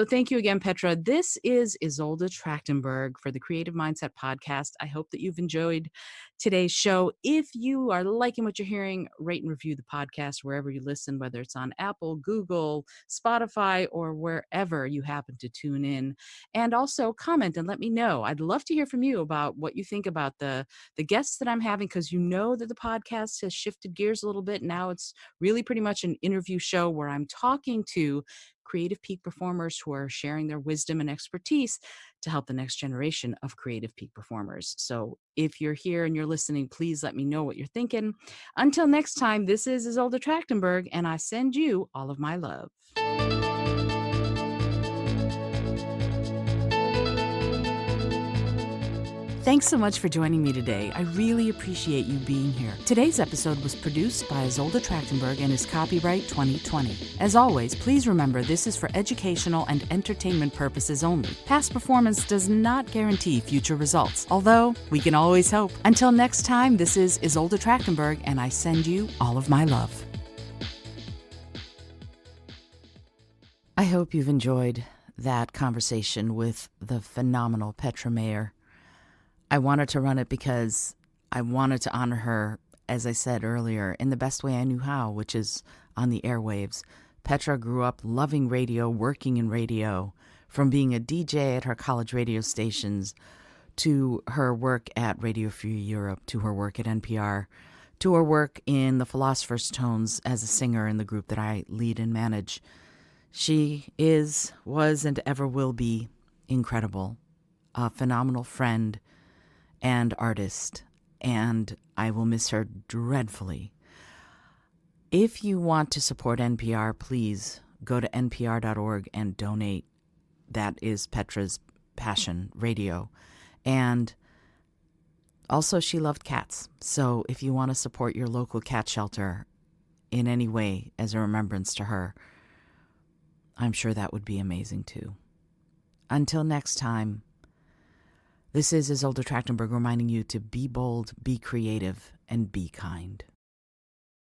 thank you again, Petra. This is Isolde Trachtenberg for the Creative Mindset Podcast. I hope that you've enjoyed today's show. If you are liking what you're hearing, rate and review the podcast wherever you listen, whether it's on Apple, Google, Spotify, or wherever you happen to tune in. And also comment and let me know. I'd love to hear from you about what you think about the guests that I'm having, because you know that the podcast has shifted gears a little bit. Now it's really pretty much an interview show where I'm talking to creative peak performers who are sharing their wisdom and expertise to help the next generation of creative peak performers. So if you're here and you're listening, please let me know what you're thinking. Until next time, this is Isolde Trachtenberg, and I send you all of my love. Thanks so much for joining me today. I really appreciate you being here. Today's episode was produced by Isolde Trachtenberg and is copyright 2020. As always, please remember this is for educational and entertainment purposes only. Past performance does not guarantee future results, although we can always hope. Until next time, this is Isolde Trachtenberg, and I send you all of my love. I hope you've enjoyed that conversation with the phenomenal Petra Mayer. I wanted to run it because I wanted to honor her, as I said earlier, in the best way I knew how, which is on the airwaves. Petra grew up loving radio, working in radio, from being a DJ at her college radio stations to her work at Radio Free Europe, to her work at NPR, to her work in the Philosopher's Tones as a singer in the group that I lead and manage. She is, was, and ever will be incredible, a phenomenal friend and artist, and I will miss her dreadfully. If you want to support NPR, please go to npr.org and donate. That is Petra's passion, radio. And also, she loved cats. So if you want to support your local cat shelter in any way as a remembrance to her, I'm sure that would be amazing too. Until next time, this is Isolde Trachtenberg reminding you to be bold, be creative, and be kind.